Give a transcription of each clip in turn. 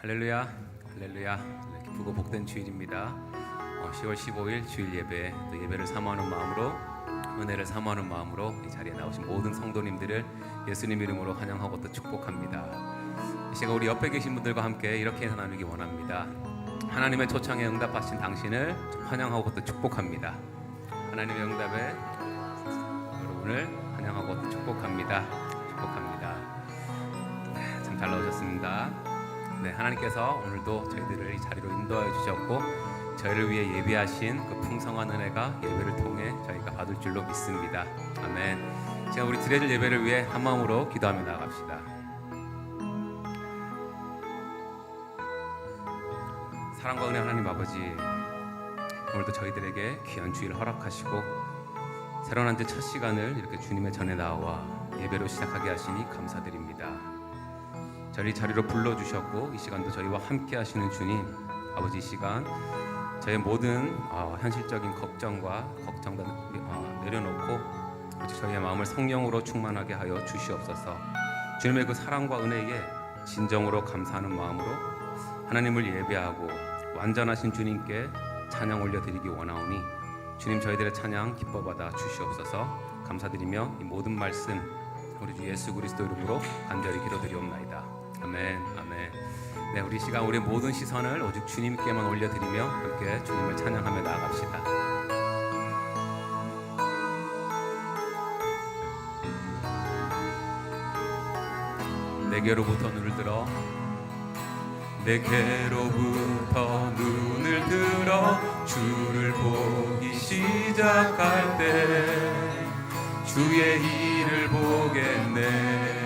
할렐루야, 할렐루야. 기쁘고 복된 주일입니다. 10월 15일 주일 예배, 또 예배를 사모하는 마음으로, 은혜를 사모하는 마음으로 이 자리에 나오신 모든 성도님들을 예수님 이름으로 환영하고 또 축복합니다. 이 시간 우리 옆에 계신 분들과 함께 이렇게 인사 나누기 원합니다. 하나님의 초청에 응답하신 당신을 환영하고 또 축복합니다. 하나님의 응답에 여러분을 환영하고 또 축복합니다. 축복합니다. 네, 참 잘 나오셨습니다. 네, 하나님께서 오늘도 저희들을 이 자리로 인도하여 주셨고 저희를 위해 예비하신 그 풍성한 은혜가 예배를 통해 저희가 받을 줄로 믿습니다. 아멘. 제가 우리 드려질 예배를 위해 한 마음으로 기도하며 나아갑시다. 사랑과 은혜 하나님 아버지, 오늘도 저희들에게 귀한 주일을 허락하시고 새로운 한 주 첫 시간을 이렇게 주님의 전에 나와 예배로 시작하게 하시니 감사드립니다. 저희 자리로 불러주셨고 이 시간도 저희와 함께 하시는 주님, 아버지, 이 시간 저의 모든 현실적인 걱정과 걱정도 내려놓고 저희의 마음을 성령으로 충만하게 하여 주시옵소서. 주님의 그 사랑과 은혜에 진정으로 감사하는 마음으로 하나님을 예배하고 완전하신 주님께 찬양 올려드리기 원하오니 주님, 저희들의 찬양 기뻐받아 주시옵소서. 감사드리며 이 모든 말씀 우리 주 예수 그리스도 이름으로 간절히 기도드리옵나이다. 아멘, 아멘. 네, 우리 시간 우리 모든 시선을 오직 주님께만 올려드리며 함께 주님을 찬양하며 나아갑시다. 내게로부터 눈을 들어, 내게로부터 눈을 들어 주를 보기 시작할 때 주의 일을 보겠네.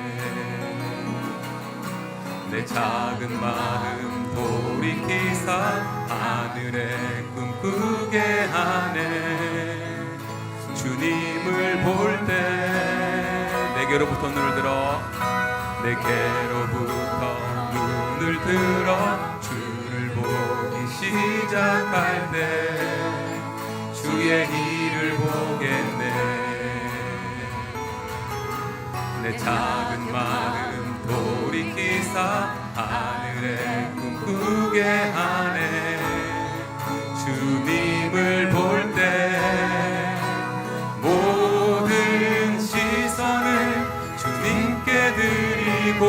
내 작은 마음 돌이키사 하늘에 꿈꾸게 하네. 주님을 볼 때 내게로부터 눈을 들어, 내게로부터 눈을 들어 주를 보기 시작할 때 주의 일을 보겠네. 내 작은 마음 돌이키사 하늘에 꿈꾸게 하네. 주님을 볼 때 모든 시선을 주님께 드리고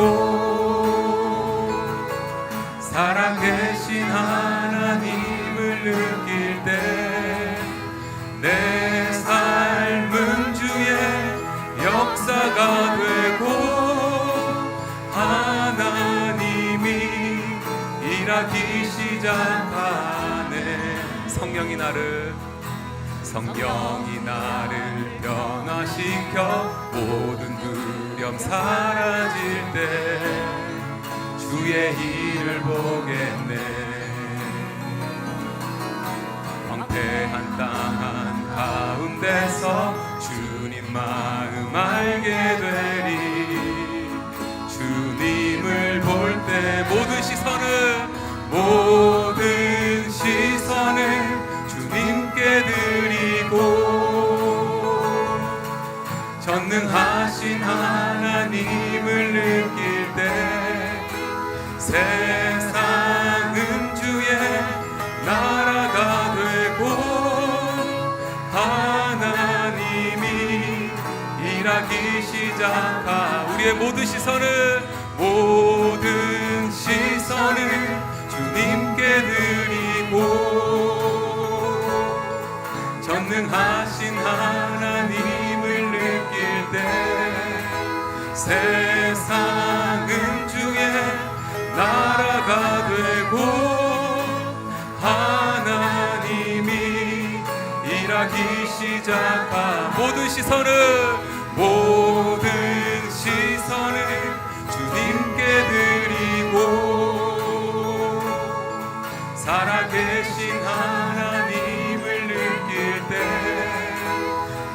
살아계신 하나님을 느낄 때 내 삶은 주의 역사가 되고 하나님이 일하기 시작하네. 성령이 나를 변화시켜 모든 두려움 사라질 때 주의 일을 보겠네. 황폐한 땅 가운데서 주님 마음 알게 되리. 주님을 볼 때 모든 시선을 주님께 드리고 전능하신 하나님을 느낄 때 세상은 주의 나라가 되고 하나님이 일하기 시작하. 우리의 모든 시선을 주님께 드리고 전능하신 하나님을 느낄 때 세상은 주의 나라가 되고 하나님이 일하기 시작하. 모든 시선을 주님께 드리고 살아계신 하나님을 느낄 때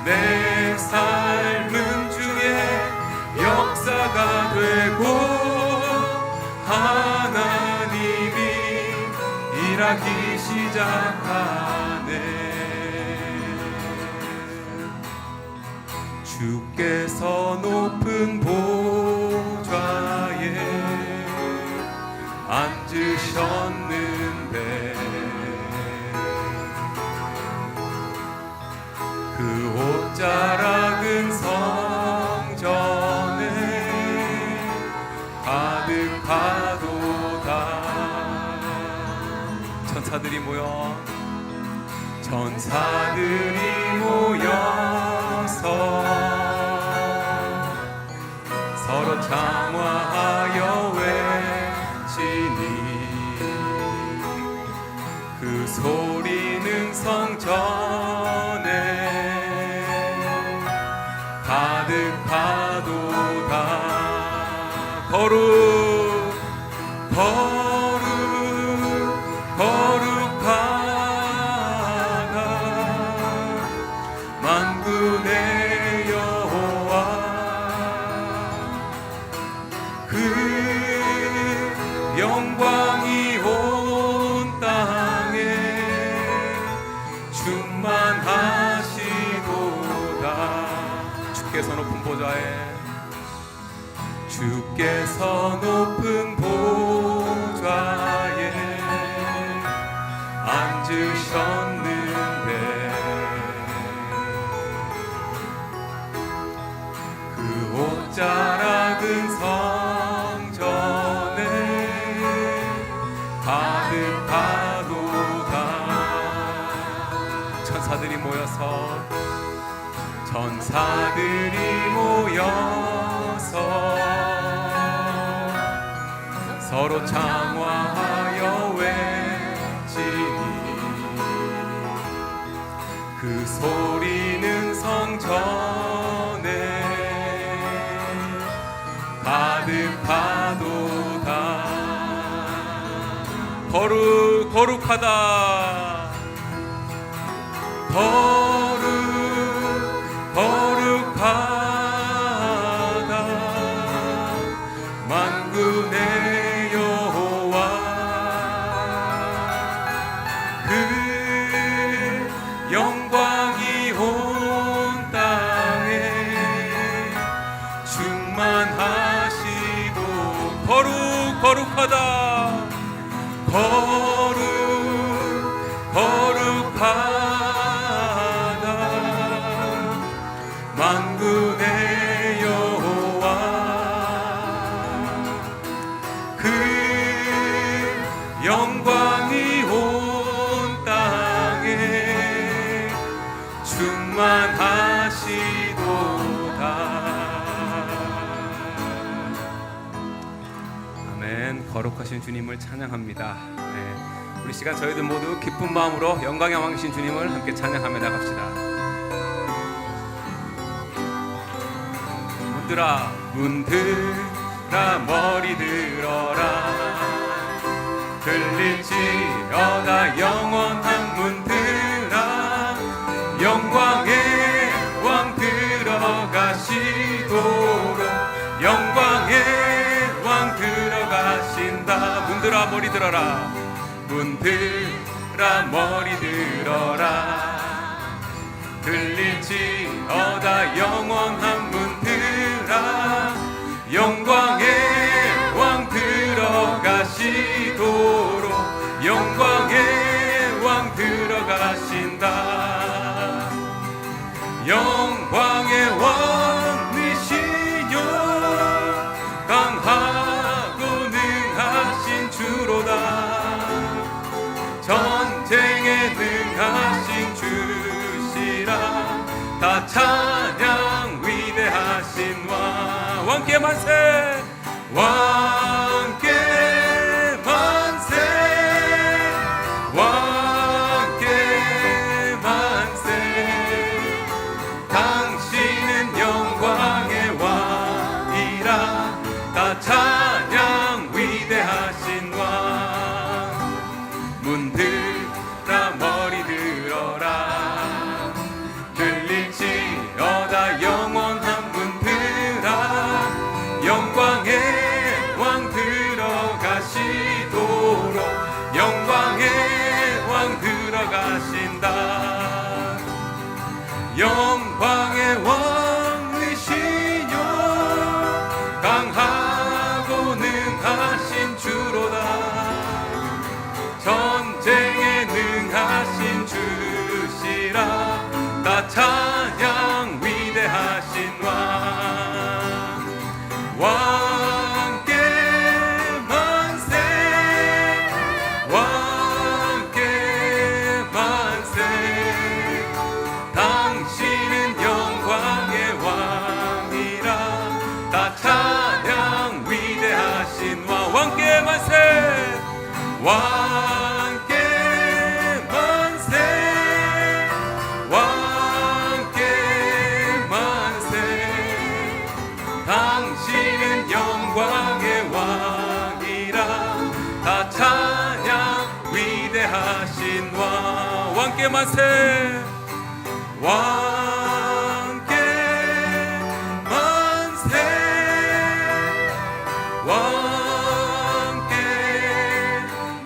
내 삶은 주의 역사가 되고 하나님이 일하기 시작하네. 주께서 높은 보좌에 앉으 파도다. 천사들이 모여서 서로 장화하여 외치니 그 소리는 성전에 가득 파도다. 거룩하다 만군의 여호와. 그 영광이 온 땅에 충만하시도다. 주께서 높은 보좌에 앉으셨는데 그 옷자락은 성전에 가득 파도다. 천사들이 모여서 서로 장화하여 외치니 그 소리는 성전에 가득 파도다. 거룩하다 만군의 여호와. 그 영광이 온 땅에 충만하시도. 거룩하다 만군의 여호와. 그 영광이 온 땅에 충만하시도다. 아멘. 거룩하신 주님을 찬양합니다. 네. 우리 시간 저희들 모두 기쁜 마음으로 영광의 왕이신 주님을 함께 찬양하며 나갑시다. 문들아 머리 들어라. 들릴지어다 영원한 문들아. 영광의 왕 들어가시도록. 영광의 왕 들어가신다. 문들아 머리 들어라. 문들아 머리 들어라. 들릴지어다 영원한 문들아. 영광의 왕 들어가시도록. 영광의 왕 들어가신다. 영광의 왕이시여 강하고 능하신 주로다. 전쟁에 능하신 주시라. 다 찬양 위대하신 왕께 만세. 왕께 만세. 왕께 만세. 당신은 영광의 왕이라. 다 찬양 위대하신 왕. 문들아 머리 들어라. 들릴지어다 영원한 문들아. 영광의 왕 들어가시도록. 영광의 왕 들어가신다. 영광의 왕이시여 강하고 능하신 주로다. 전쟁에 능하신 주시라. 다 찬양 위대하신 왕. 왕께 왕께 만세, 왕께 만세. 당신은 영광의 왕이라. 다 찬양 위대하신 왕. 왕께 만세, 왕께 만세, 왕께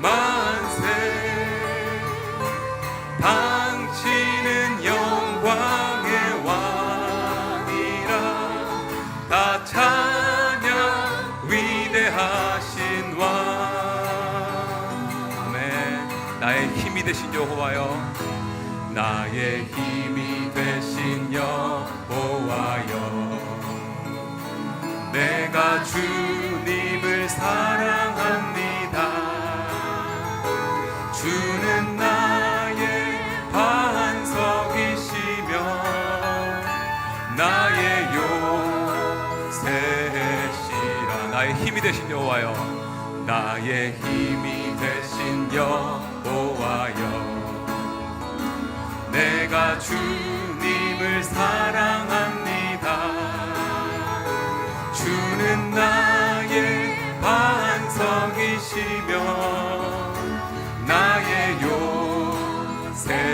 만세. 당신은 영광의 왕이라. 다 찬양 위대하신 왕. 아멘. 나의 힘이 되신 여호와여, 나의 힘이 되신 여호와여, 내가 주님을 사랑합니다. 주는 나의 반석이시며 나의 요새시라. 나의 힘이 되신 여호와여, 나의 힘이 되신 여호와여, 내가 주님을 사랑합니다. 주는 나의 반석이시며 나의 요새시라.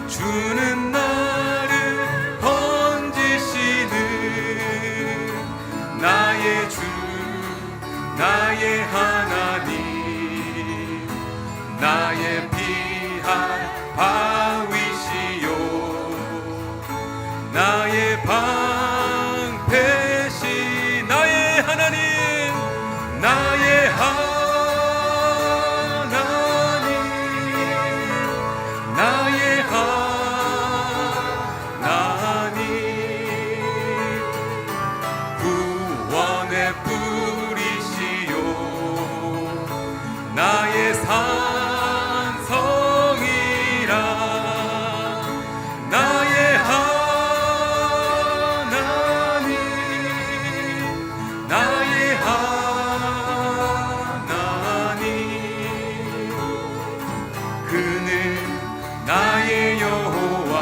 주는 나를 건지시는 나의 주, 나의 하나님, 나의 피할 바위시요, 나의 방패시, 나의 하나님, 나의 하나님, 나의 하나님. 구원의 뿌리시요, 나의 산성이라. 나의 하나님, 나의 하나님. 그는 나의 여호와,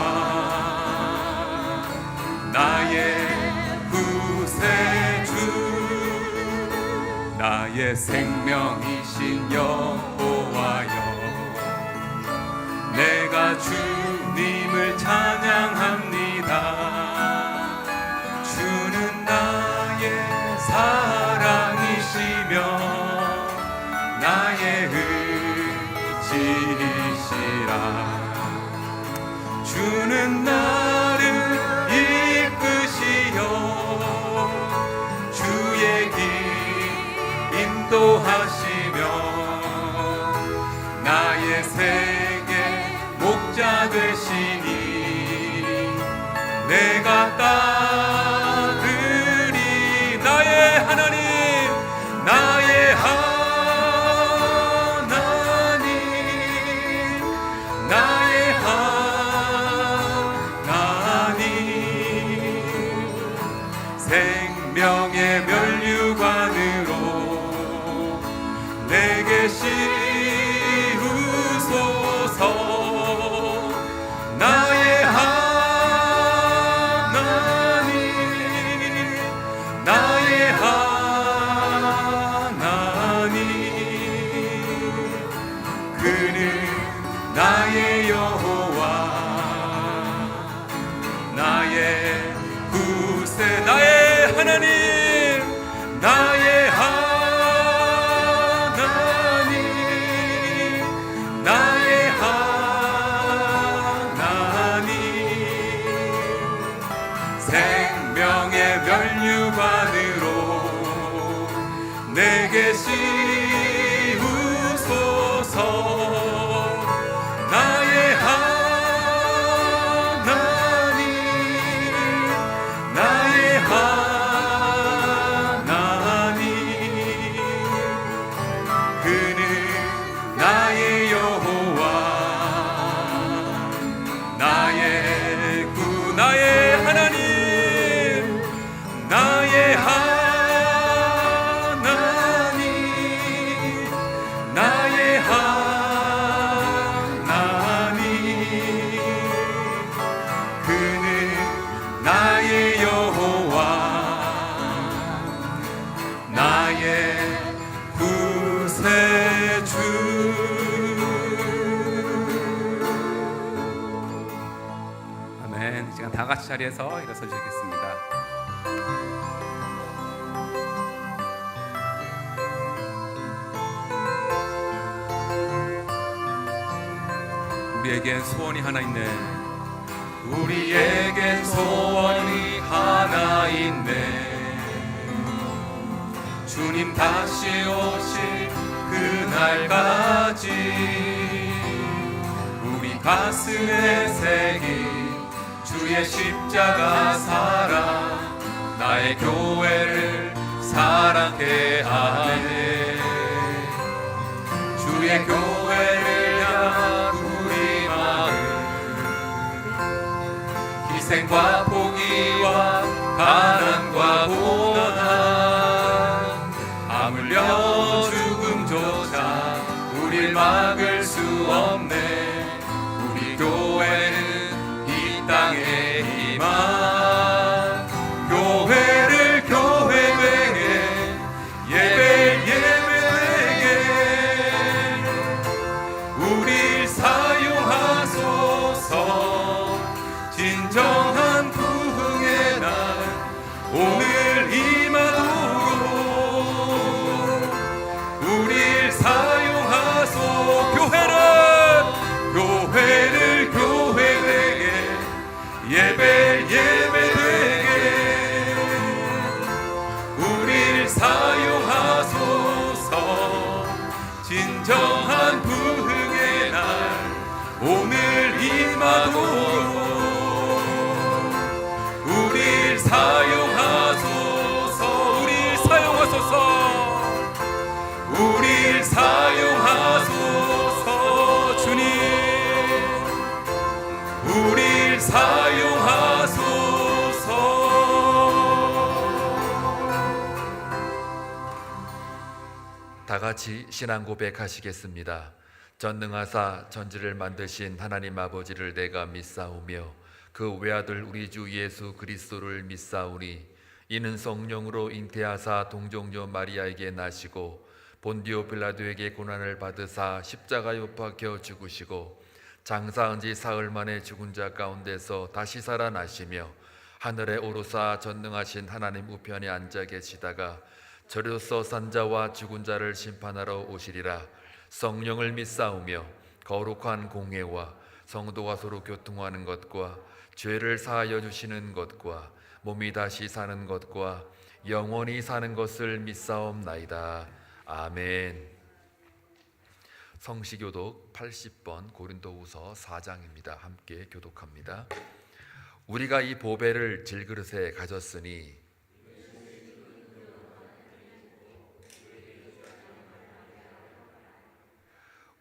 나의 구세주, 나의 생명이신 여호와여, 내가 주님을 찬양합니다. 주는 나의 사랑이시며 나의 의지시라. 주는 나를 이끄시어 주의 길 인도하시며 나의 세계 목자 되시니 내가 따르리. 나의 하나님, 나의 하나님, 나의 하나님. 생명의 면류관으로 내게 씌우소서. 나의 하나님, 나의 하나님. 그는 나의 여호와, 나의 구세, 나의 하나님, 나의 하나님, 나의 하나님. 생명의 면류관으로 내게 씌우소서. 나의 하나님, 나의 하나님. 그는 나의 여호와, 나의 구, 나의 하나님, 나의 하나님, 다 같이 자리에서 일어서 주시겠습니다. 우리에겐 소원이 하나 있네. 우리에겐 소원이 하나 있네. 주님 다시 오실 그날까지 우리 가슴에 새긴 주의 십자가 사랑, 나의 교회를 사랑케 하네. 주의 교회를 향한 우리 마음, 희생과 포기와 가난과 고난, 아물려 죽음조차 우릴 막을 수 없네. 우리 교회는 이 땅의 희망, 교회를 교회되게, 예배 예배되게 우릴 사용하소서. 진정한 부흥의 날 오늘 임하도록 우릴 사용하소. 교회를 교회되게, 예배 예배되게 우릴 사용하소서. 진정한 부흥의 날 오늘 임하도록 우릴 사용하소서. 우릴 사용하소서. 우릴 사용하소서. 주님 우릴 사용하소서. 다 같이 신앙 고백하시겠습니다. 전능하사 전지를 만드신 하나님 아버지를 내가 믿사오며 그 외아들 우리 주 예수 그리스도를 믿사오니 이는 성령으로 잉태하사 동정녀 마리아에게 나시고 본디오 빌라도에게 고난을 받으사 십자가에 못 박혀 죽으시고 장사한 지 사흘 만에 죽은 자 가운데서 다시 살아나시며 하늘에 오르사 전능하신 하나님 우편에 앉아 계시다가 저로서 산자와 죽은 자를 심판하러 오시리라. 성령을 믿사오며 거룩한 공회와 성도가 서로 교통하는 것과 죄를 사하여 주시는 것과 몸이 다시 사는 것과 영원히 사는 것을 믿사옵나이다. 아멘. 성시교독 80번 고린도후서 4장입니다. 함께 교독합니다. 우리가 이 보배를 질그릇에 가졌으니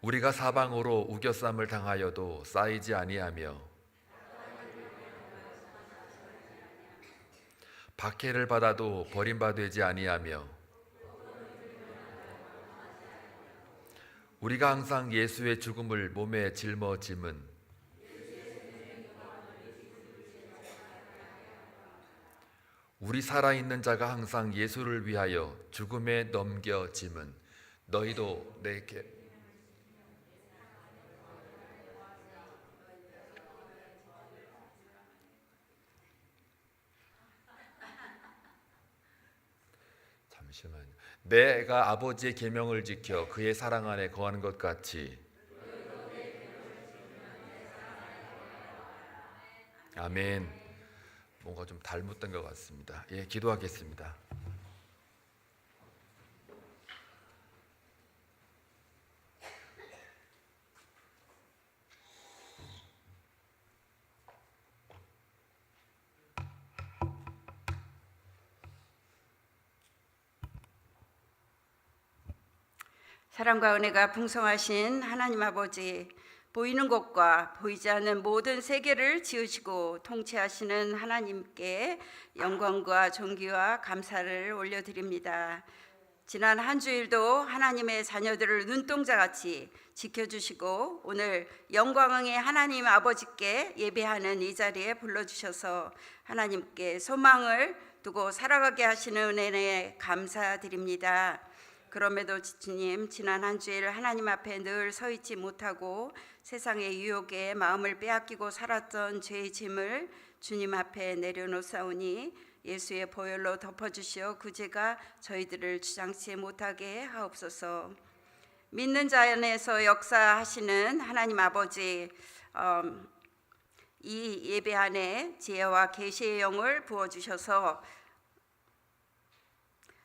우리가 사방으로 우겨쌈을 당하여도 쌓이지 아니하며 박해를 받아도 버림받지 아니하며 우리가 항상 예수의 죽음을 몸에 짊어짐은 우리 살아있는 자가 항상 예수를 위하여 죽음에 넘겨짐은 너희도 내게 내가 아버지의 계명을 지켜 그의 사랑 안에 거하는 것 같이 아멘. 뭔가 좀 잘못된 것 같습니다. 예, 기도하겠습니다. 사랑과 은혜가 풍성하신 하나님 아버지, 보이는 것과 보이지 않는 모든 세계를 지으시고 통치하시는 하나님께 영광과 존귀와 감사를 올려드립니다. 지난 한 주일도 하나님의 자녀들을 눈동자같이 지켜주시고 오늘 영광의 하나님 아버지께 예배하는 이 자리에 불러주셔서 하나님께 소망을 두고 살아가게 하시는 은혜에 감사드립니다. 그럼에도 주님, 지난 한 주일 하나님 앞에 늘 서 있지 못하고 세상의 유혹에 마음을 빼앗기고 살았던 죄의 짐을 주님 앞에 내려놓사오니 예수의 보혈로 덮어주시어 그 죄가 저희들을 주장치 못하게 하옵소서. 믿는 자 안에서 역사하시는 하나님 아버지, 이 예배 안에 지혜와 계시의 영을 부어주셔서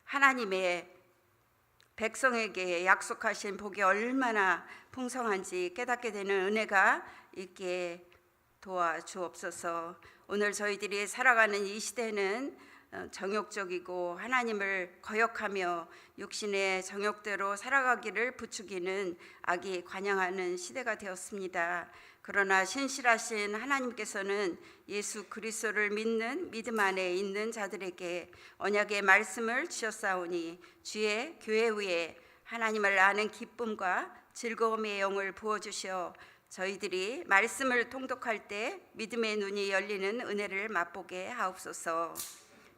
하나님의 백성에게 약속하신 복이 얼마나 풍성한지 깨닫게 되는 은혜가 있게 도와주옵소서. 오늘 저희들이 살아가는 이 시대는 정욕적이고 하나님을 거역하며 육신의 정욕대로 살아가기를 부추기는 악이 관영하는 시대가 되었습니다. 그러나 신실하신 하나님께서는 예수 그리스도를 믿는 믿음 안에 있는 자들에게 언약의 말씀을 주셨사오니 주의 교회 위에 하나님을 아는 기쁨과 즐거움의 영을 부어주시어 저희들이 말씀을 통독할 때 믿음의 눈이 열리는 은혜를 맛보게 하옵소서.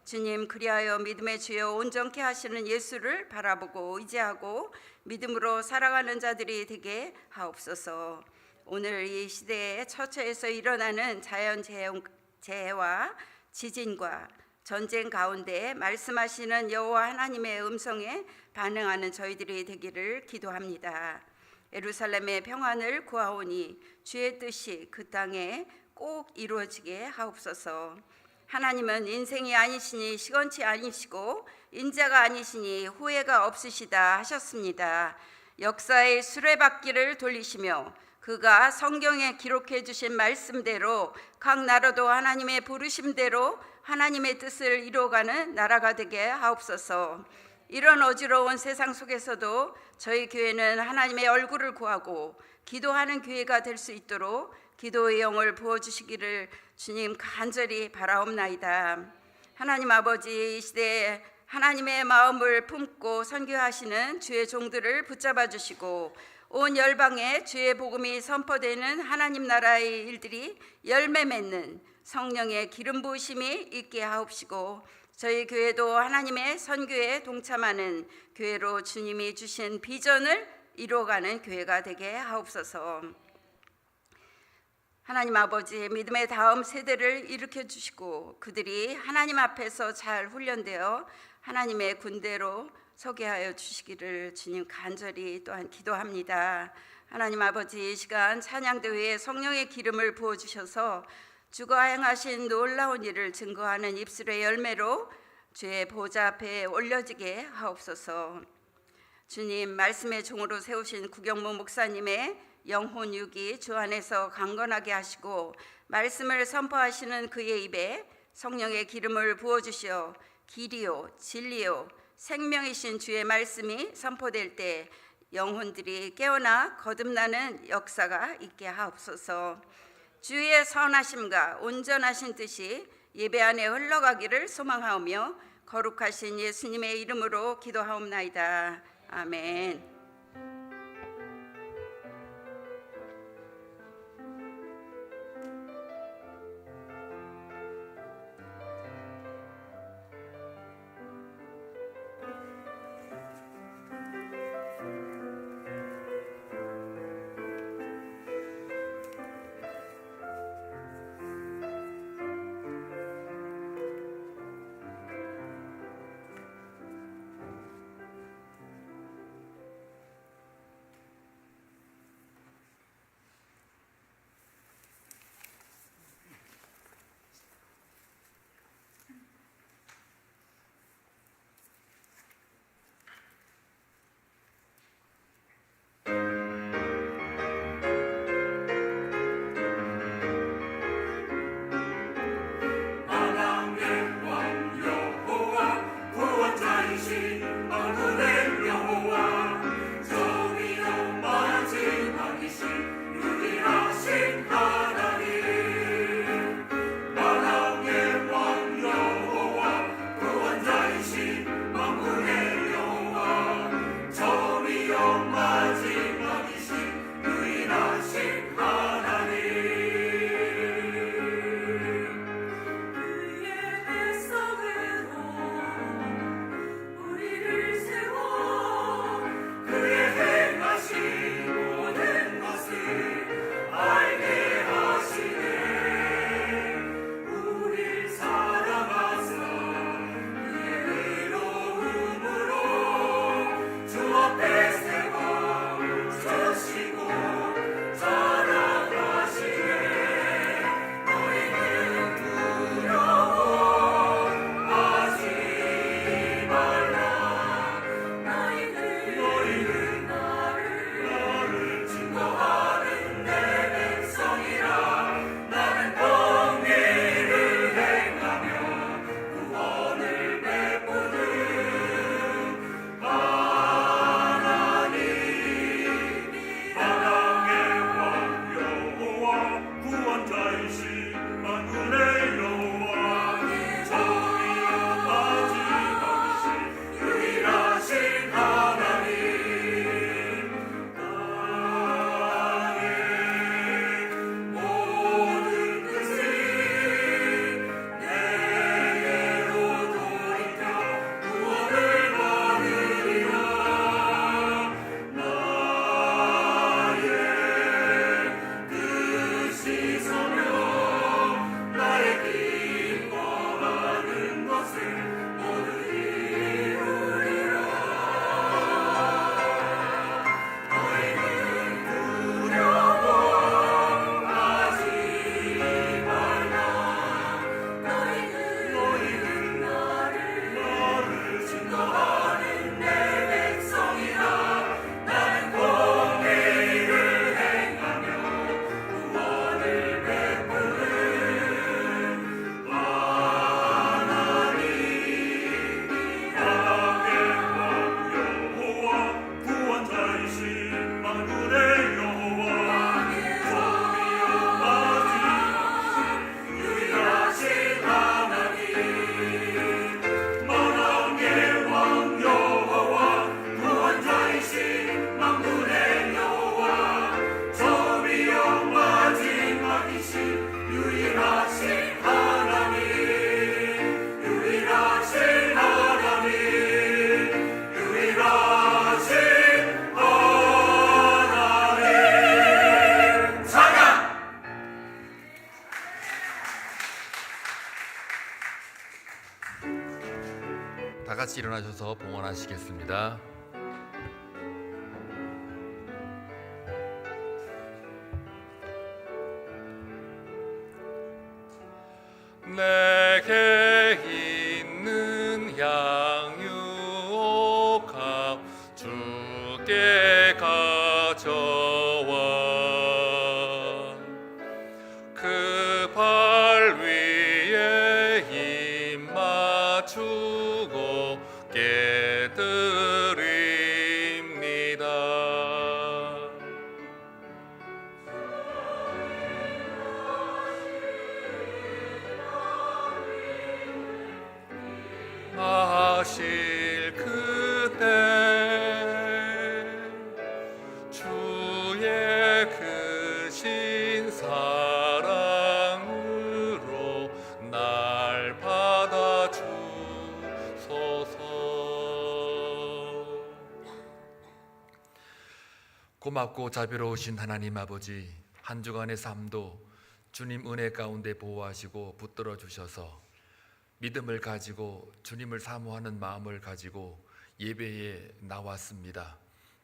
주님, 그리하여 믿음의 주여 온전케 하시는 예수를 바라보고 의지하고 믿음으로 살아가는 자들이 되게 하옵소서. 오늘 이 시대에 처처에서 일어나는 자연재해와 지진과 전쟁 가운데 말씀하시는 여호와 하나님의 음성에 반응하는 저희들이 되기를 기도합니다. 예루살렘의 평안을 구하오니 주의 뜻이 그 땅에 꼭 이루어지게 하옵소서. 하나님은 인생이 아니시니 시건치 아니시고 인자가 아니시니 후회가 없으시다 하셨습니다. 역사의 수레바퀴를 돌리시며 그가 성경에 기록해 주신 말씀대로 각 나라도 하나님의 부르심대로 하나님의 뜻을 이루어가는 나라가 되게 하옵소서. 이런 어지러운 세상 속에서도 저희 교회는 하나님의 얼굴을 구하고 기도하는 교회가 될 수 있도록 기도의 영을 부어주시기를 주님 간절히 바라옵나이다. 하나님 아버지, 이 시대에 하나님의 마음을 품고 선교하시는 주의 종들을 붙잡아 주시고 온 열방에 주의 복음이 선포되는 하나님 나라의 일들이 열매 맺는 성령의 기름 부으심이 있게 하옵시고 저희 교회도 하나님의 선교에 동참하는 교회로 주님이 주신 비전을 이루어가는 교회가 되게 하옵소서. 하나님 아버지, 믿음의 다음 세대를 일으켜 주시고 그들이 하나님 앞에서 잘 훈련되어 하나님의 군대로 서게 하여 주시기를 주님 간절히 또한 기도합니다. 하나님 아버지, 이 시간 찬양대회에 성령의 기름을 부어주셔서 주가 행하신 놀라운 일을 증거하는 입술의 열매로 주의 보좌 앞에 올려지게 하옵소서. 주님, 말씀의 종으로 세우신 구경모 목사님의 영혼 육이 주 안에서 강건하게 하시고 말씀을 선포하시는 그의 입에 성령의 기름을 부어주시어 길이요 진리요 생명이신 주의 말씀이 선포될 때 영혼들이 깨어나 거듭나는 역사가 있게 하옵소서. 주의 선하심과 온전하신 뜻이 예배 안에 흘러가기를 소망하오며 거룩하신 예수님의 이름으로 기도하옵나이다. 아멘. 다 같이 일어나셔서 봉헌하시겠습니다. 내게 있는 양육함 주께 가져와 그 발 위에 입 맞추고 깨드립니다. 하실 그때 주의 크신 사랑으로 날 받아주소서. 고맙고 자비로우신 하나님 아버지, 한 주간의 삶도 주님 은혜 가운데 보호하시고 붙들어 주셔서 믿음을 가지고 주님을 사모하는 마음을 가지고 예배에 나왔습니다.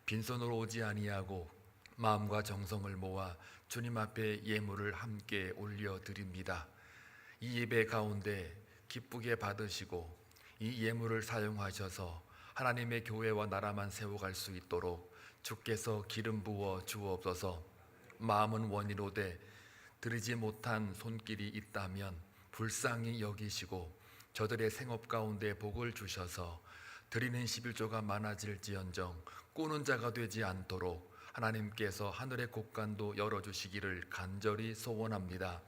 빈손으로 오지 아니하고 마음과 정성을 모아 주님 앞에 예물을 함께 올려드립니다. 이 예배 가운데 기쁘게 받으시고 이 예물을 사용하셔서 하나님의 교회와 나라만 세워갈 수 있도록 주께서 기름 부어 주옵소서. 마음은 원이로되 드리지 못한 손길이 있다면 불쌍히 여기시고 저들의 생업 가운데 복을 주셔서 드리는 11조가 많아질지언정 꾸는 자가 되지 않도록 하나님께서 하늘의 곳간도 열어주시기를 간절히 소원합니다.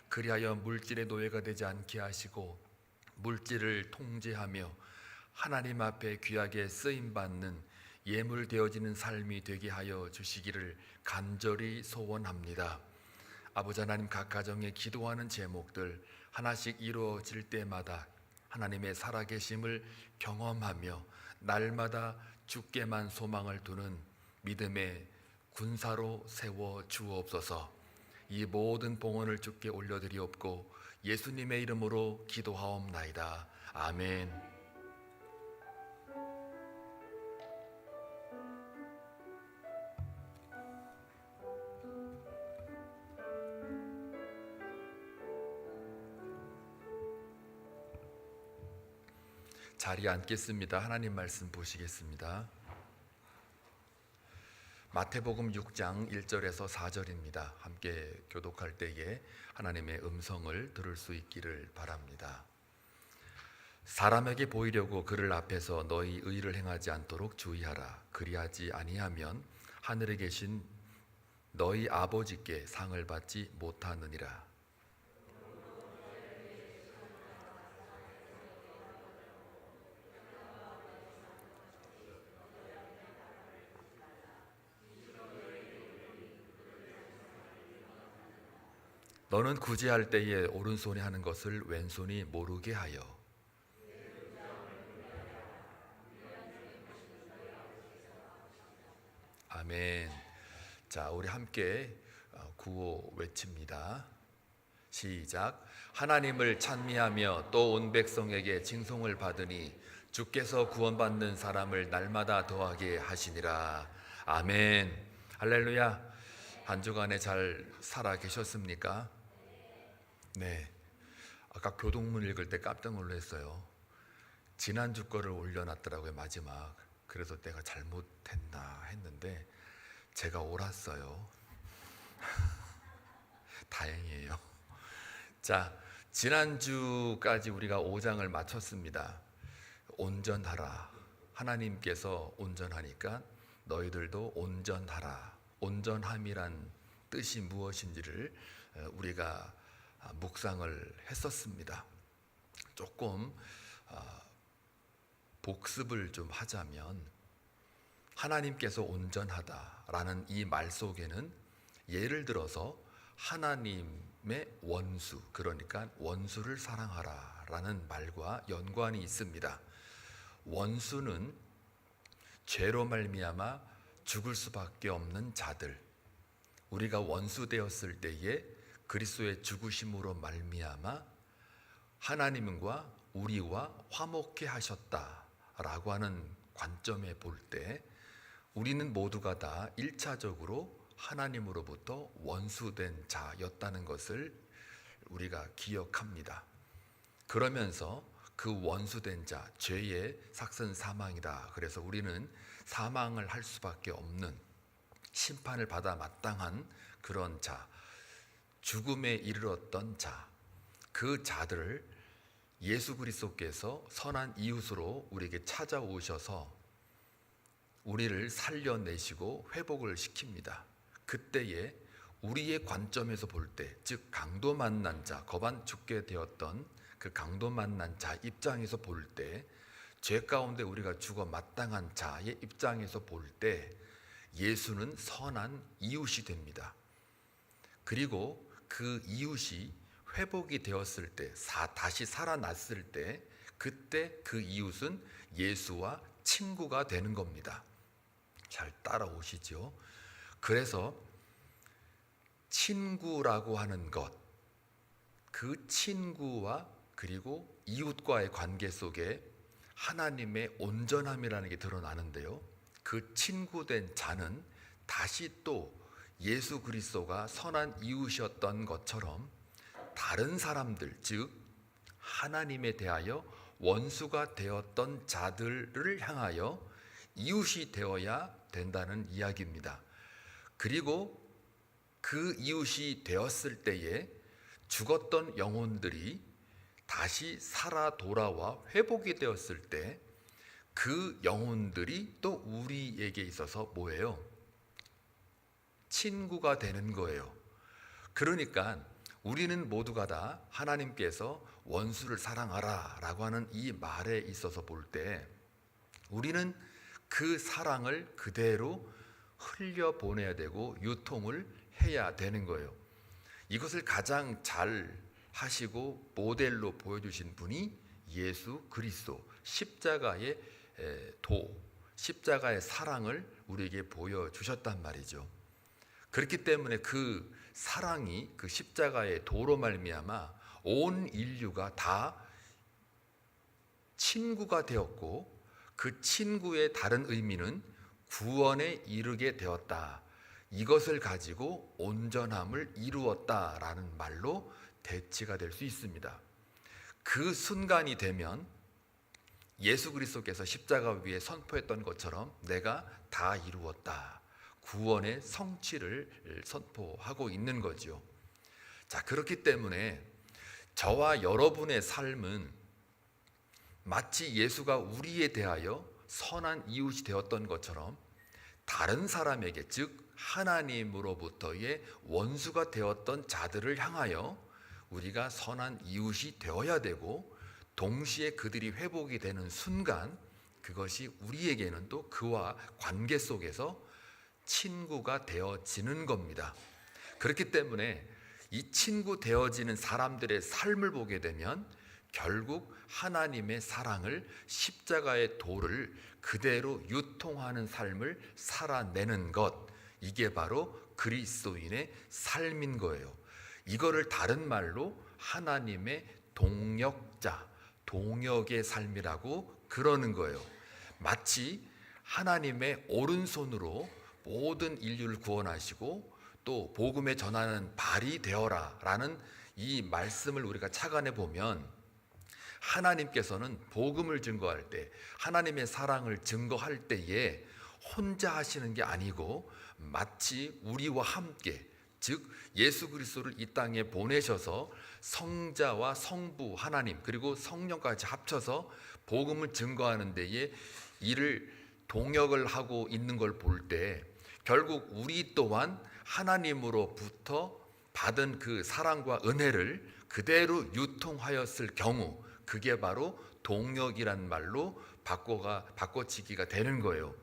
그리하여 물질의 노예가 되지 않게 하시고 물질을 통제하며 하나님 앞에 귀하게 쓰임받는 예물 되어지는 삶이 되게 하여 주시기를 간절히 소원합니다. 아버지 하나님, 각 가정에 기도하는 제목들 하나씩 이루어질 때마다 하나님의 살아계심을 경험하며 날마다 주께만 소망을 두는 믿음의 군사로 세워 주옵소서. 이 모든 봉헌을 주께 올려드리옵고 예수님의 이름으로 기도하옵나이다. 아멘. 자리에 앉겠습니다. 하나님 말씀 보시겠습니다. 마태복음 6장 1절에서 4절입니다. 함께 교독할 때에 하나님의 음성을 들을 수 있기를 바랍니다. 사람에게 보이려고 그를 앞에서 너희 의를 행하지 않도록 주의하라. 그리하지 아니하면 하늘에 계신 너희 아버지께 상을 받지 못하느니라. 너는 구제할 때에 오른손이 하는 것을 왼손이 모르게 하여. 아멘. 자, 우리 함께 구호 외칩니다. 시작. 하나님을 찬미하며 또 온 백성에게 징송을 받으니 주께서 구원받는 사람을 날마다 더하게 하시니라. 아멘. 할렐루야. 한 주간에 잘 살아 계셨습니까? 네. 아까 교동문 읽을 때 깜짝 놀랐어요. 지난주 거를 올려놨더라고요, 마지막. 그래서 내가 잘못했나 했는데 제가 옳았어요. 다행이에요. 자, 지난주까지 우리가 5장을 마쳤습니다. 온전하라. 하나님께서 온전하니까 너희들도 온전하라. 온전함이란 뜻이 무엇인지를 우리가 묵상을 했었습니다. 조금 복습을 좀 하자면 하나님께서 온전하다라는 이 말 속에는 예를 들어서 하나님의 원수, 그러니까 원수를 사랑하라라는 말과 연관이 있습니다. 원수는 죄로 말미암아 죽을 수밖에 없는 자들, 우리가 원수 되었을 때에 그리스도의 죽으심으로 말미암아 하나님과 우리와 화목케 하셨다라고 하는 관점에 볼 때 우리는 모두가 다 1차적으로 하나님으로부터 원수된 자였다는 것을 우리가 기억합니다. 그러면서 그 원수된 자, 죄의 삭슨 사망이다. 그래서 우리는 사망을 할 수밖에 없는, 심판을 받아 마땅한 그런 자, 죽음에 이르렀던 자, 그 자들을 예수 그리스도께서 선한 이웃으로 우리에게 찾아오셔서 우리를 살려내시고 회복을 시킵니다. 그때에 우리의 관점에서 볼 때, 즉 강도 만난 자, 거반 죽게 되었던 그 강도 만난 자 입장에서 볼 때, 죄 가운데 우리가 죽어 마땅한 자의 입장에서 볼 때 예수는 선한 이웃이 됩니다. 그리고 그 이웃이 회복이 되었을 때, 다시 살아났을 때, 그때 그 이웃은 예수와 친구가 되는 겁니다. 잘 따라오시죠? 그래서 친구라고 하는 것, 그 친구와 그리고 이웃과의 관계 속에 하나님의 온전함이라는 게 드러나는데요, 그 친구된 자는 다시 또 예수 그리스도가 선한 이웃이었던 것처럼 다른 사람들, 즉 하나님에 대하여 원수가 되었던 자들을 향하여 이웃이 되어야 된다는 이야기입니다. 그리고 그 이웃이 되었을 때에 죽었던 영혼들이 다시 살아 돌아와 회복이 되었을 때 그 영혼들이 또 우리에게 있어서 뭐예요? 친구가 되는 거예요. 그러니까 우리는 모두가 다 하나님께서 원수를 사랑하라 라고 하는 이 말에 있어서 볼 때 우리는 그 사랑을 그대로 흘려보내야 되고 유통을 해야 되는 거예요. 이것을 가장 잘 하시고 모델로 보여주신 분이 예수 그리스도, 십자가의 십자가의 사랑을 우리에게 보여주셨단 말이죠. 그렇기 때문에 그 사랑이, 그 십자가의 도로 말미암아 온 인류가 다 친구가 되었고, 그 친구의 다른 의미는 구원에 이르게 되었다, 이것을 가지고 온전함을 이루었다라는 말로 대치가 될 수 있습니다. 그 순간이 되면 예수 그리스도께서 십자가 위에 선포했던 것처럼 내가 다 이루었다, 구원의 성취를 선포하고 있는 거죠. 자, 그렇기 때문에 저와 여러분의 삶은 마치 예수가 우리에 대하여 선한 이웃이 되었던 것처럼 다른 사람에게, 즉 하나님으로부터의 원수가 되었던 자들을 향하여 우리가 선한 이웃이 되어야 되고, 동시에 그들이 회복이 되는 순간 그것이 우리에게는 또 그와 관계 속에서 친구가 되어지는 겁니다. 그렇기 때문에 이 친구 되어지는 사람들의 삶을 보게 되면 결국 하나님의 사랑을, 십자가의 도를 그대로 유통하는 삶을 살아내는 것, 이게 바로 그리스도인의 삶인 거예요. 이거를 다른 말로 하나님의 동역자, 동역의 삶이라고 그러는 거예요. 마치 하나님의 오른손으로 모든 인류를 구원하시고 또 복음에 전하는 발이 되어라 라는 이 말씀을 우리가 착안해 보면, 하나님께서는 복음을 증거할 때, 하나님의 사랑을 증거할 때에 혼자 하시는 게 아니고 마치 우리와 함께, 즉 예수 그리스도를 이 땅에 보내셔서 성자와 성부 하나님 그리고 성령까지 합쳐서 복음을 증거하는 데에 이를 동역을 하고 있는 걸 볼 때 결국 우리 또한 하나님으로부터 받은 그 사랑과 은혜를 그대로 유통하였을 경우, 그게 바로 동역이란 말로 바꿔치기가 되는 거예요.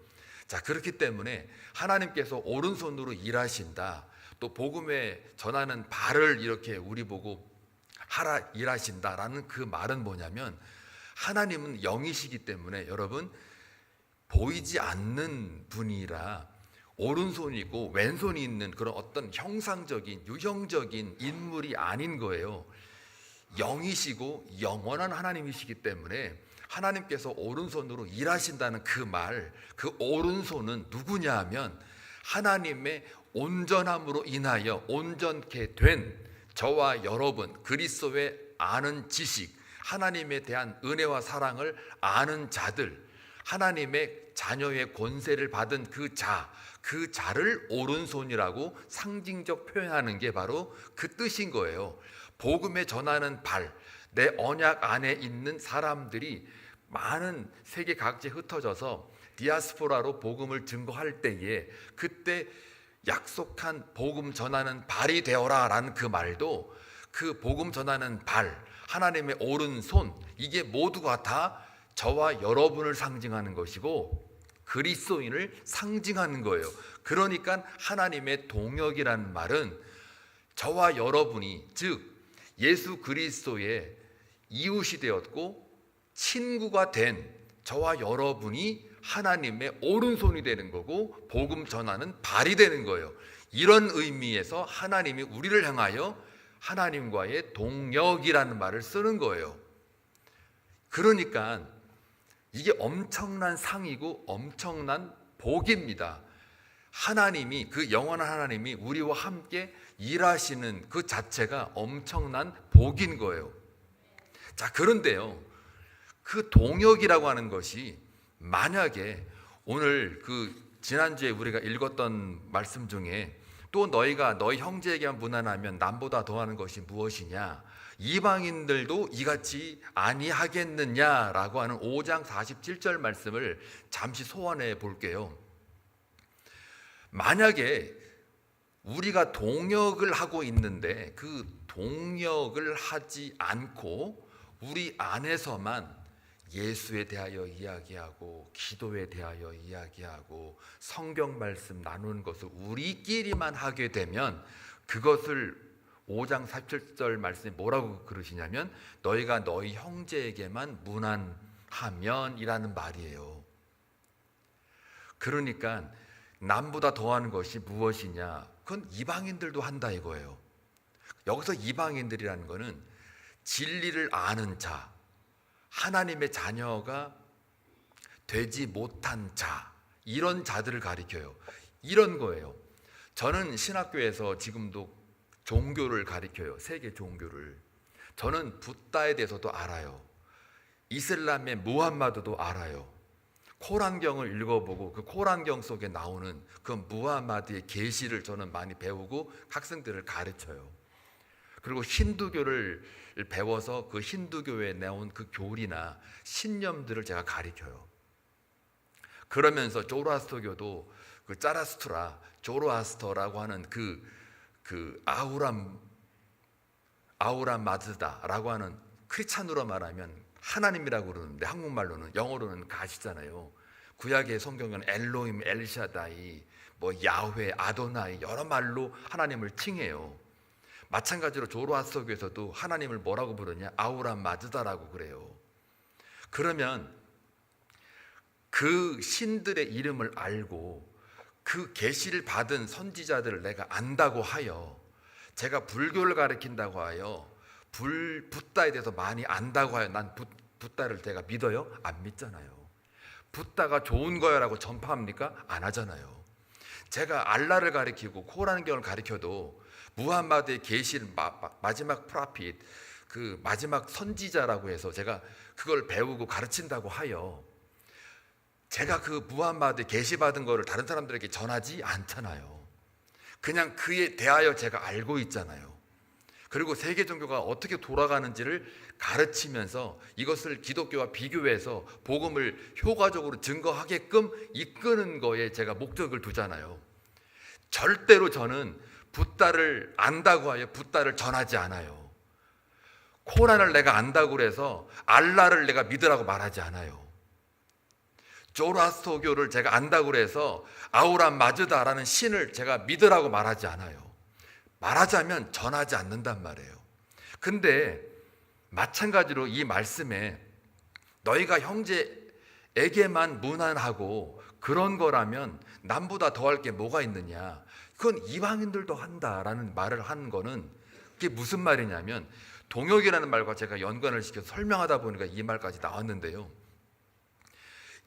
자, 그렇기 때문에 하나님께서 오른손으로 일하신다, 또 복음에 전하는 발을 이렇게 우리 보고 하라 일하신다라는 그 말은 뭐냐면, 하나님은 영이시기 때문에 여러분, 보이지 않는 분이라 오른손이 있고 왼손이 있는 그런 어떤 형상적인 유형적인 인물이 아닌 거예요. 영이시고 영원한 하나님이시기 때문에 하나님께서 오른손으로 일하신다는 그 말, 그 오른손은 누구냐 하면 하나님의 온전함으로 인하여 온전케 된 저와 여러분, 그리스도의 아는 지식, 하나님에 대한 은혜와 사랑을 아는 자들, 하나님의 자녀의 권세를 받은 그 자를 오른손이라고 상징적 표현하는 게 바로 그 뜻인 거예요. 복음에 전하는 발, 내 언약 안에 있는 사람들이 많은 세계 각지에 흩어져서 디아스포라로 복음을 증거할 때에 그때 약속한 복음 전하는 발이 되어라 라는 그 말도 그 복음 전하는 발, 하나님의 오른손, 이게 모두가 다 저와 여러분을 상징하는 것이고 그리스도인을 상징하는 거예요. 그러니까 하나님의 동역이라는 말은 저와 여러분이, 즉 예수 그리스도의 이웃이 되었고 친구가 된 저와 여러분이 하나님의 오른손이 되는 거고 복음 전하는 발이 되는 거예요. 이런 의미에서 하나님이 우리를 향하여 하나님과의 동역이라는 말을 쓰는 거예요. 그러니까 이게 엄청난 상이고 엄청난 복입니다. 하나님이, 그 영원한 하나님이 우리와 함께 일하시는 그 자체가 엄청난 복인 거예요. 자, 그런데요, 그 동역이라고 하는 것이 만약에 오늘 그 지난주에 우리가 읽었던 말씀 중에 또 너희가 너희 형제에게만 무난하면 남보다 더하는 것이 무엇이냐, 이방인들도 이같이 아니하겠느냐라고 하는 5장 47절 말씀을 잠시 소환해 볼게요. 만약에 우리가 동역을 하고 있는데 그 동역을 하지 않고 우리 안에서만 예수에 대하여 이야기하고 기도에 대하여 이야기하고 성경 말씀 나누는 것을 우리끼리만 하게 되면 그것을 5장 47절 말씀에 뭐라고 그러시냐면 너희가 너희 형제에게만 무난하면 이라는 말이에요. 그러니까 남보다 더하는 것이 무엇이냐, 그건 이방인들도 한다 이거예요. 여기서 이방인들이라는 거는 진리를 아는 자, 하나님의 자녀가 되지 못한 자, 이런 자들을 가리켜요. 이런 거예요. 저는 신학교에서 지금도 종교를 가리켜요. 세계 종교를. 저는 붓다에 대해서도 알아요. 이슬람의 무함마드도 알아요. 코란경을 읽어보고 그 코란경 속에 나오는 그 무함마드의 계시를 저는 많이 배우고 학생들을 가르쳐요. 그리고 힌두교를 배워서 그 힌두교에 나온 그 교리나 신념들을 제가 가르쳐요. 그러면서 조로아스터교도 그 짜라스투라, 조로아스터라고 하는 그 아우람 마즈다라고 하는 크리스찬으로 말하면 하나님이라고 그러는데 한국말로는, 영어로는 가시잖아요. 구약의 성경은 엘로힘, 엘샤다이, 뭐 야훼, 아도나이 여러 말로 하나님을 칭해요. 마찬가지로 조로아스터교에서도 하나님을 뭐라고 부르냐, 아우람 마즈다라고 그래요. 그러면 그 신들의 이름을 알고 그 계시를 받은 선지자들을 내가 안다고 하여, 제가 불교를 가르친다고 하여 붓다에 대해서 많이 안다고 하여 난 붓다를 제가 믿어요? 안 믿잖아요. 붓다가 좋은 거야라고 전파합니까? 안 하잖아요. 제가 알라를 가르치고 코란경을 가르쳐도 무함마드의 계시를 마지막 프라핏, 그 마지막 선지자라고 해서 제가 그걸 배우고 가르친다고 하여 제가 그 무함마드 계시받은 거를 다른 사람들에게 전하지 않잖아요. 그냥 그에 대하여 제가 알고 있잖아요. 그리고 세계 종교가 어떻게 돌아가는지를 가르치면서 이것을 기독교와 비교해서 복음을 효과적으로 증거하게끔 이끄는 거에 제가 목적을 두잖아요. 절대로 저는 붓다를 안다고 하여 붓다를 전하지 않아요. 코란을 내가 안다고 해서 알라를 내가 믿으라고 말하지 않아요. 조로아스터교를 제가 안다고 해서 아우람 마즈다라는 신을 제가 믿으라고 말하지 않아요. 말하자면 전하지 않는단 말이에요. 근데 마찬가지로 이 말씀에 너희가 형제에게만 무난하고 그런 거라면 남보다 더할 게 뭐가 있느냐, 그건 이방인들도 한다라는 말을 한 거는 그게 무슨 말이냐면 동역이라는 말과 제가 연관을 시켜서 설명하다 보니까 이 말까지 나왔는데요.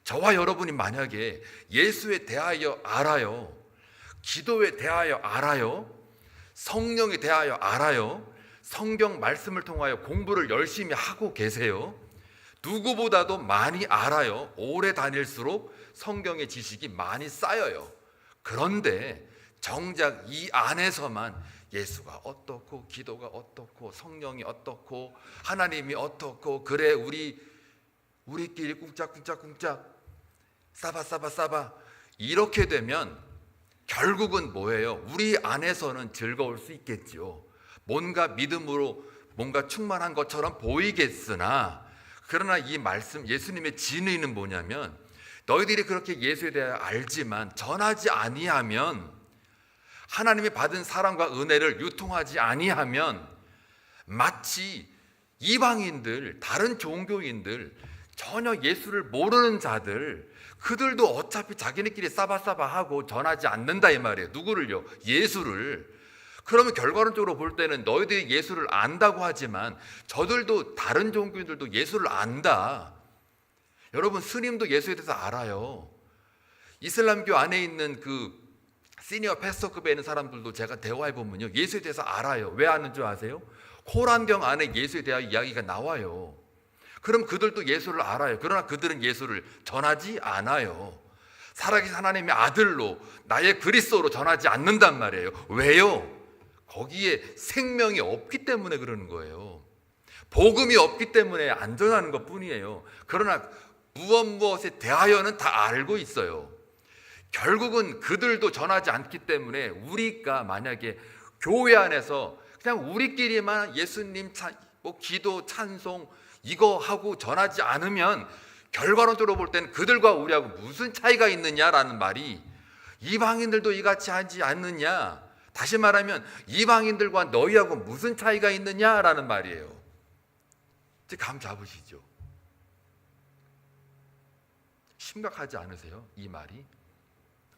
저와 여러분이 만약에 예수에 대하여 알아요, 기도에 대하여 알아요, 성령에 대하여 알아요, 성경 말씀을 통하여 공부를 열심히 하고 계세요, 누구보다도 많이 알아요. 오래 다닐수록 성경의 지식이 많이 쌓여요. 그런데 정작 이 안에서만 예수가 어떻고, 기도가 어떻고, 성령이 어떻고, 하나님이 어떻고, 그래 우리끼리 꿍짝꿍짝꿍짝 싸바 이렇게 되면 결국은 뭐예요? 우리 안에서는 즐거울 수 있겠죠. 뭔가 믿음으로 뭔가 충만한 것처럼 보이겠으나, 그러나 이 말씀, 예수님의 진의는 뭐냐면, 너희들이 그렇게 예수에 대해 알지만 전하지 아니하면, 하나님이 받은 사랑과 은혜를 유통하지 아니하면, 마치 이방인들, 다른 종교인들, 전혀 예수를 모르는 자들, 그들도 어차피 자기네끼리 싸바싸바하고 전하지 않는다 이 말이에요. 누구를요? 예수를. 그러면 결과론적으로 볼 때는 너희들이 예수를 안다고 하지만 저들도, 다른 종교인들도 예수를 안다. 여러분, 스님도 예수에 대해서 알아요. 이슬람교 안에 있는 그 시니어 패스터급에 있는 사람들도 제가 대화해 보면요, 예수에 대해서 알아요. 왜 아는 줄 아세요? 코란경 안에 예수에 대한 이야기가 나와요. 그럼 그들도 예수를 알아요. 그러나 그들은 예수를 전하지 않아요. 살아계신 하나님의 아들로, 나의 그리스도로 전하지 않는단 말이에요. 왜요? 거기에 생명이 없기 때문에 그러는 거예요. 복음이 없기 때문에 안 전하는 것 뿐이에요. 그러나 무엇에 대하여는 다 알고 있어요. 결국은 그들도 전하지 않기 때문에 우리가 만약에 교회 안에서 그냥 우리끼리만 예수님 기도, 찬송 이거 하고 전하지 않으면 결과론적으로 볼 때는 그들과 우리하고 무슨 차이가 있느냐라는 말이, 이방인들도 이같이 하지 않느냐, 다시 말하면 이방인들과 너희하고 무슨 차이가 있느냐라는 말이에요. 이제 감 잡으시죠? 심각하지 않으세요? 이 말이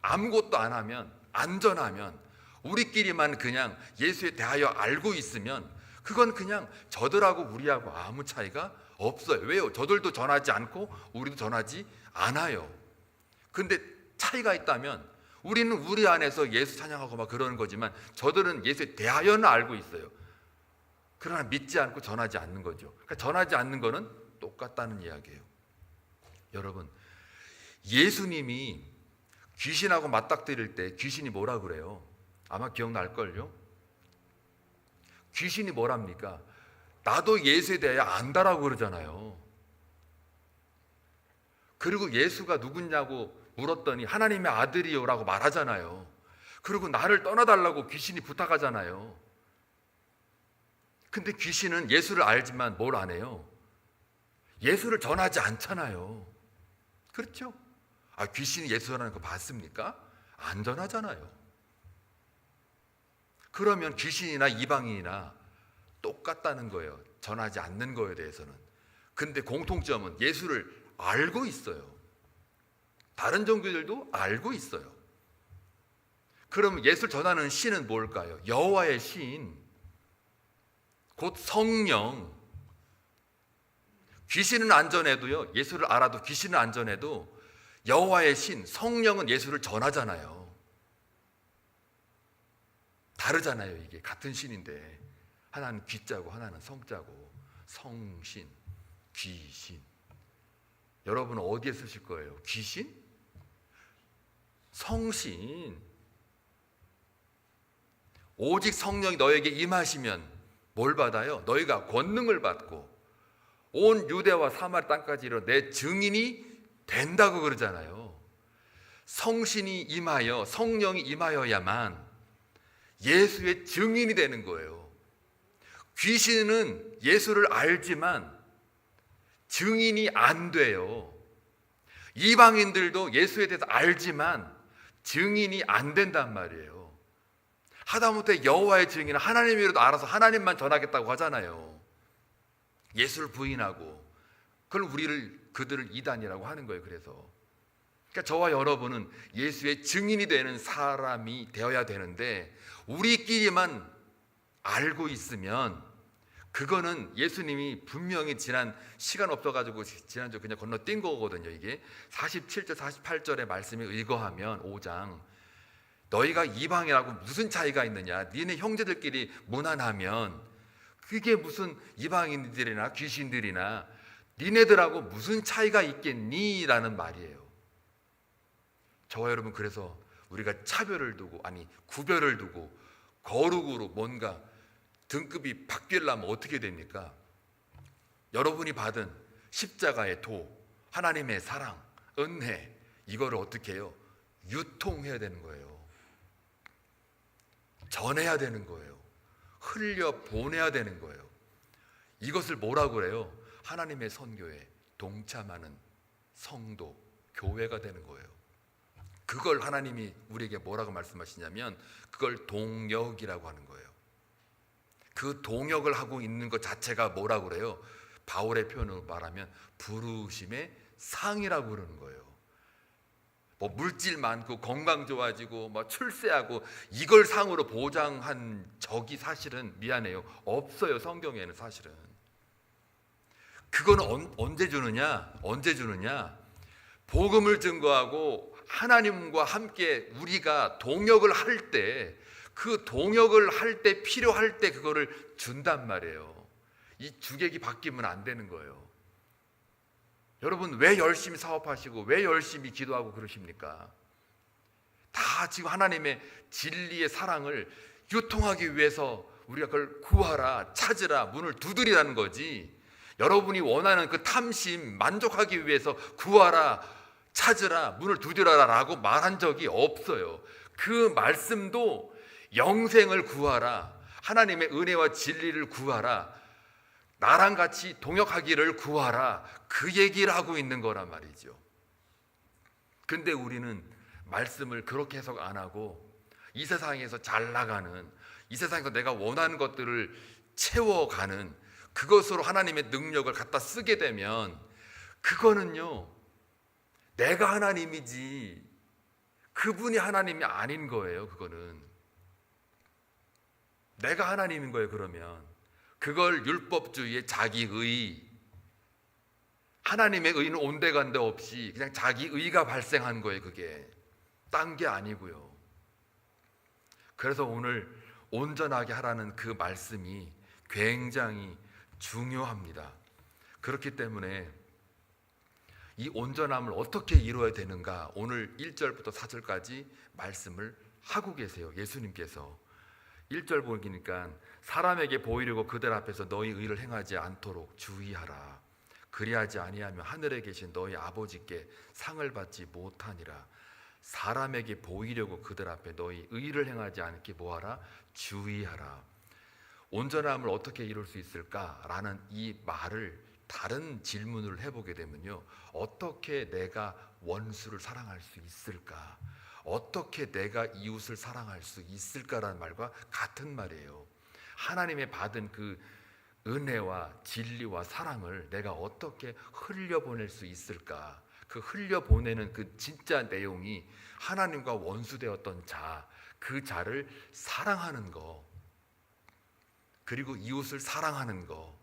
아무것도 안 하면, 안전하면, 우리끼리만 그냥 예수에 대하여 알고 있으면 그건 그냥 저들하고 우리하고 아무 차이가 없어요. 왜요? 저들도 전하지 않고 우리도 전하지 않아요. 근데 차이가 있다면 우리는 우리 안에서 예수 찬양하고 막 그러는 거지만 저들은 예수에 대하여는 알고 있어요. 그러나 믿지 않고 전하지 않는 거죠. 그러니까 전하지 않는 거는 똑같다는 이야기예요. 여러분, 예수님이 귀신하고 맞닥뜨릴 때 귀신이 뭐라 그래요? 아마 기억날걸요? 귀신이 뭐랍니까? 나도 예수에 대해 안다라고 그러잖아요. 그리고 예수가 누구냐고 물었더니 하나님의 아들이요라고 말하잖아요. 그리고 나를 떠나달라고 귀신이 부탁하잖아요. 근데 귀신은 예수를 알지만 뭘 안 해요? 예수를 전하지 않잖아요. 그렇죠? 귀신이 예수 전하는 거 봤습니까? 안 전하잖아요. 그러면 귀신이나 이방인이나 똑같다는 거예요. 전하지 않는 거에 대해서는. 근데 공통점은 예수를 알고 있어요. 다른 종교들도 알고 있어요. 그럼 예수를 전하는 신은 뭘까요? 여호와의 신, 곧 성령. 귀신은 안 전해도요, 예수를 알아도 귀신은 안 전해도 여호와의 신, 성령은 예수를 전하잖아요. 다르잖아요. 이게 같은 신인데 하나는 귀자고 하나는 성자고. 성신, 귀신. 여러분은 어디에 쓰실 거예요? 귀신? 성신. 오직 성령이 너에게 임하시면 뭘 받아요? 너희가 권능을 받고 온 유대와 사마리 땅까지 이르러 내 증인이 된다고 그러잖아요. 성신이 임하여, 성령이 임하여야만 예수의 증인이 되는 거예요. 귀신은 예수를 알지만 증인이 안 돼요. 이방인들도 예수에 대해서 알지만 증인이 안 된단 말이에요. 하다못해 여호와의 증인은 하나님이라도 알아서 하나님만 전하겠다고 하잖아요. 예수를 부인하고 그걸 그들을 이단이라고 하는 거예요. 그러니까 저와 여러분은 예수의 증인이 되는 사람이 되어야 되는데 우리끼리만 알고 있으면 그거는 예수님이 분명히 지난 시간 없어가지고 지난주 그냥 건너뛴 거거든요. 이게 47절 48절의 말씀에 의거하면 5장 너희가 이방이라고 무슨 차이가 있느냐, 니네 형제들끼리 무난하면 그게 무슨 이방인들이나 귀신들이나 니네들하고 무슨 차이가 있겠니? 라는 말이에요. 저와 여러분, 그래서 우리가 차별을 두고, 아니 구별을 두고 거룩으로 뭔가 등급이 바뀌려면 어떻게 됩니까? 여러분이 받은 십자가의 도, 하나님의 사랑, 은혜, 이거를 어떻게 해요? 유통해야 되는 거예요. 전해야 되는 거예요. 흘려 보내야 되는 거예요. 이것을 뭐라고 그래요? 하나님의 선교에 동참하는 성도, 교회가 되는 거예요. 그걸 하나님이 우리에게 뭐라고 말씀하시냐면 그걸 동역이라고 하는 거예요. 그 동역을 하고 있는 것 자체가 뭐라고 그래요? 바울의 표현으로 말하면 부르심의 상이라고 그러는 거예요. 뭐 물질 많고 건강 좋아지고 뭐 출세하고 이걸 상으로 보장한 적이 사실은 미안해요, 없어요. 성경에는 사실은. 그거는 언제 주느냐? 복음을 증거하고 하나님과 함께 우리가 동역을 할 때, 그 동역을 할 때 필요할 때 그거를 준단 말이에요. 이 주객이 바뀌면 안 되는 거예요. 여러분, 왜 열심히 사업하시고 왜 열심히 기도하고 그러십니까? 다 지금 하나님의 진리의 사랑을 유통하기 위해서 우리가 그걸 구하라, 찾으라, 문을 두드리라는 거지, 여러분이 원하는 그 탐심 만족하기 위해서 구하라, 찾으라, 문을 두드려라 라고 말한 적이 없어요. 그 말씀도 영생을 구하라, 하나님의 은혜와 진리를 구하라, 나랑 같이 동역하기를 구하라, 그 얘기를 하고 있는 거란 말이죠. 근데 우리는 말씀을 그렇게 해석 안 하고 이 세상에서 잘 나가는, 이 세상에서 내가 원하는 것들을 채워가는 그것으로 하나님의 능력을 갖다 쓰게 되면 그거는요, 내가 하나님이지 그분이 하나님이 아닌 거예요. 그거는 내가 하나님인 거예요. 그러면 그걸 율법주의의 자기의, 하나님의 의는 온데간데 없이 그냥 자기의가 발생한 거예요. 그게 딴 게 아니고요. 그래서 오늘 온전하게 하라는 그 말씀이 굉장히 중요합니다. 그렇기 때문에 이 온전함을 어떻게 이루어야 되는가, 오늘 1절부터 4절까지 말씀을 하고 계세요. 예수님께서 1절 보니까 사람에게 보이려고 그들 앞에서 너희 의를 행하지 않도록 주의하라. 그리하지 아니하면 하늘에 계신 너희 아버지께 상을 받지 못하니라. 사람에게 보이려고 그들 앞에 너희 의를 행하지 않게 뭐하라? 주의하라. 온전함을 어떻게 이룰 수 있을까라는 이 말을 다른 질문을 해보게 되면요, 어떻게 내가 원수를 사랑할 수 있을까? 어떻게 내가 이웃을 사랑할 수 있을까라는 말과 같은 말이에요. 하나님의 받은 그 은혜와 진리와 사랑을 내가 어떻게 흘려보낼 수 있을까? 그 흘려보내는 그 진짜 내용이 하나님과 원수되었던 자, 그 자를 사랑하는 거, 그리고 이웃을 사랑하는 거,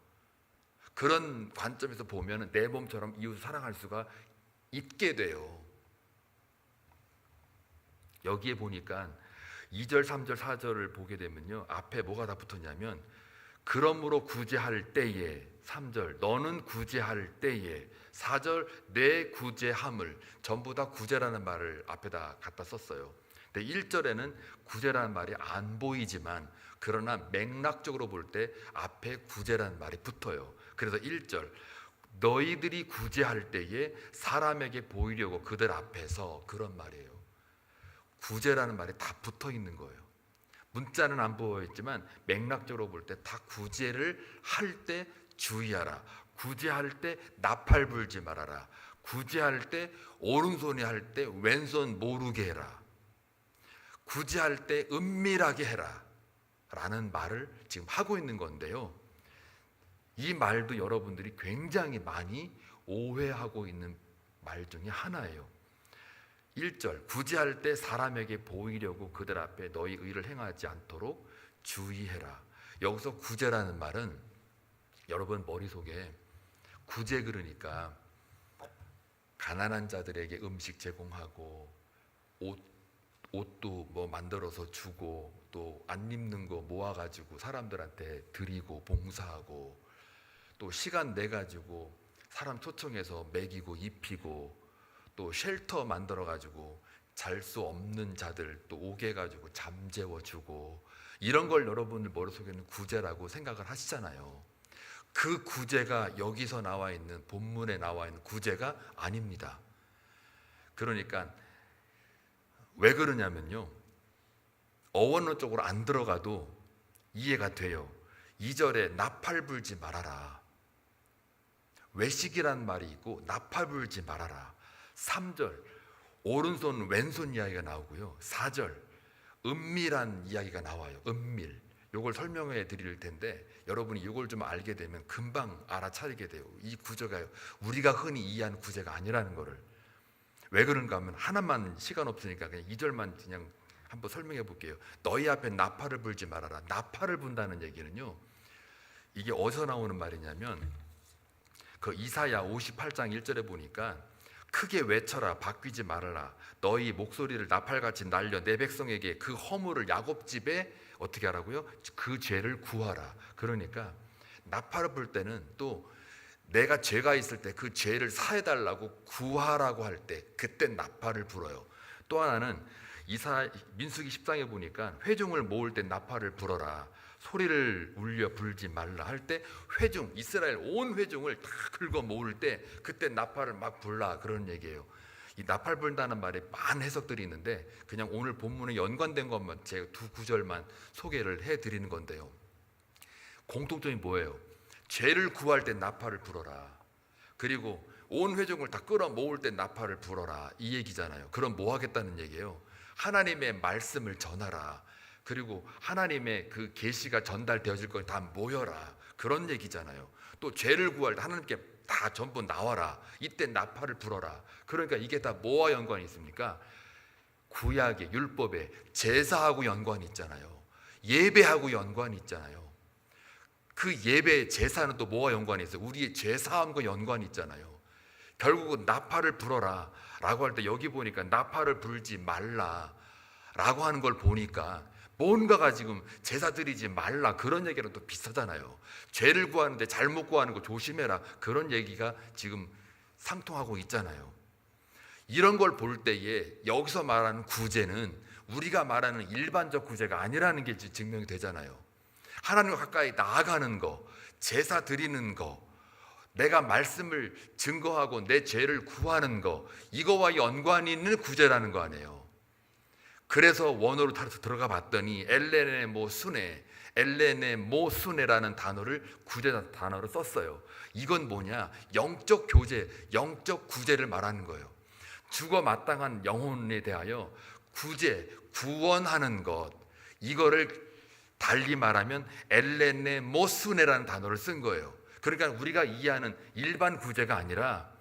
그런 관점에서 보면 내 몸처럼 이웃을 사랑할 수가 있게 돼요. 여기에 보니까 2절, 3절, 4절을 보게 되면요, 앞에 뭐가 다 붙었냐면 그러므로 구제할 때에, 3절 너는 구제할 때에, 4절 내 구제함을, 전부 다 구제라는 말을 앞에다 갖다 썼어요. 근데 1절에는 구제라는 말이 안 보이지만 그러나 맥락적으로 볼 때 앞에 구제라는 말이 붙어요. 그래서 1절 너희들이 구제할 때에 사람에게 보이려고 그들 앞에서, 그런 말이에요. 구제라는 말이 다 붙어 있는 거예요. 문자는 안 보여있지만 맥락적으로 볼 때 다 구제를 할 때 주의하라, 구제할 때 나팔 불지 말아라, 구제할 때 오른손이 할 때 왼손 모르게 해라, 구제할 때 은밀하게 해라 라는 말을 지금 하고 있는 건데요, 이 말도 여러분들이 굉장히 많이 오해하고 있는 말 중에 하나예요. 1절 구제할 때 사람에게 보이려고 그들 앞에 너희 의를 행하지 않도록 주의해라. 여기서 구제라는 말은 여러분 머릿속에 구제 그러니까 가난한 자들에게 음식 제공하고 옷도 뭐 만들어서 주고 또 안 입는 거 모아가지고 사람들한테 드리고 봉사하고 또 시간 내가지고 사람 초청해서 먹이고 입히고 또 쉘터 만들어가지고 잘 수 없는 자들 또 오게 해가지고 잠 재워주고 이런 걸 여러분들 머릿속에는 구제라고 생각을 하시잖아요. 그 구제가 여기서 나와 있는 본문에 나와 있는 구제가 아닙니다. 그러니까 왜 그러냐면요, 어원어적으로 안 들어가도 이해가 돼요. 2절에 나팔 불지 말아라. 외식이란 말이 있고 나팔 불지 말아라. 3절 오른손 왼손 이야기가 나오고요. 4절 은밀한 이야기가 나와요. 은밀. 이걸 설명해 드릴 텐데 여러분이 이걸 좀 알게 되면 금방 알아차리게 돼요. 이 구제가 우리가 흔히 이해하는 구제가 아니라는 거를. 왜 그런가 하면 하나만, 시간 없으니까 그냥 2절만 그냥 한번 설명해 볼게요. 너희 앞에 나팔을 불지 말아라. 나팔을 분다는 얘기는요, 이게 어디서 나오는 말이냐면 그 이사야 58장 1절에 보니까 크게 외쳐라, 바뀌지 말아라. 너희 목소리를 나팔같이 날려 내 백성에게 그 허물을 야곱 집에 어떻게 하라고요? 그 죄를 구하라. 그러니까 나팔을 불 때는 또 내가 죄가 있을 때 그 죄를 사해달라고 구하라고 할 때 그때 나팔을 불어요. 또 하나는 민수기 10장에 보니까 회중을 모을 때 나팔을 불어라. 소리를 울려 불지 말라 할 때 회중, 이스라엘 온 회중을 다 긁어 모을 때 그때 나팔을 막 불라, 그런 얘기예요. 이 나팔 불다는 말에 많은 해석들이 있는데 그냥 오늘 본문에 연관된 것만 제가 두 구절만 소개를 해드리는 건데요. 공통점이 뭐예요? 죄를 구할 때 나팔을 불어라. 그리고 온 회중을 다 끌어 모을 때 나팔을 불어라, 이 얘기잖아요. 그럼 뭐 하겠다는 얘기예요? 하나님의 말씀을 전하라. 그리고 하나님의 그 계시가 전달되어질 걸 다 모여라, 그런 얘기잖아요. 또 죄를 구할 때 하나님께 다 전부 나와라. 이때 나팔을 불어라. 그러니까 이게 다 뭐와 연관이 있습니까? 구약의 율법에 제사하고 연관이 있잖아요. 예배하고 연관이 있잖아요. 그 예배 제사는 또 뭐와 연관이 있어요? 우리의 죄사함과 연관이 있잖아요. 결국은 나팔을 불어라 라고 할 때 여기 보니까 나팔을 불지 말라 라고 하는 걸 보니까 뭔가가 지금 제사 드리지 말라, 그런 얘기랑 또 비슷하잖아요. 죄를 구하는데 잘못 구하는 거 조심해라, 그런 얘기가 지금 상통하고 있잖아요. 이런 걸 볼 때에 여기서 말하는 구제는 우리가 말하는 일반적 구제가 아니라는 게 증명이 되잖아요. 하나님과 가까이 나아가는 거, 제사 드리는 거, 내가 말씀을 증거하고 내 죄를 구하는 거, 이거와 연관이 있는 구제라는 거 아니에요. 그래서 원어로 들어가 봤더니 엘레네모수네라는 단어를 구제 단어로 썼어요. 이건 뭐냐? 영적 교제, 영적 구제를 말하는 거예요. 죽어 마땅한 영혼에 대하여 구제, 구원하는 것, 이거를 달리 말하면 엘레네모수네라는 단어를 쓴 거예요. 그러니까 우리가 이해하는 일반 구제가 아니라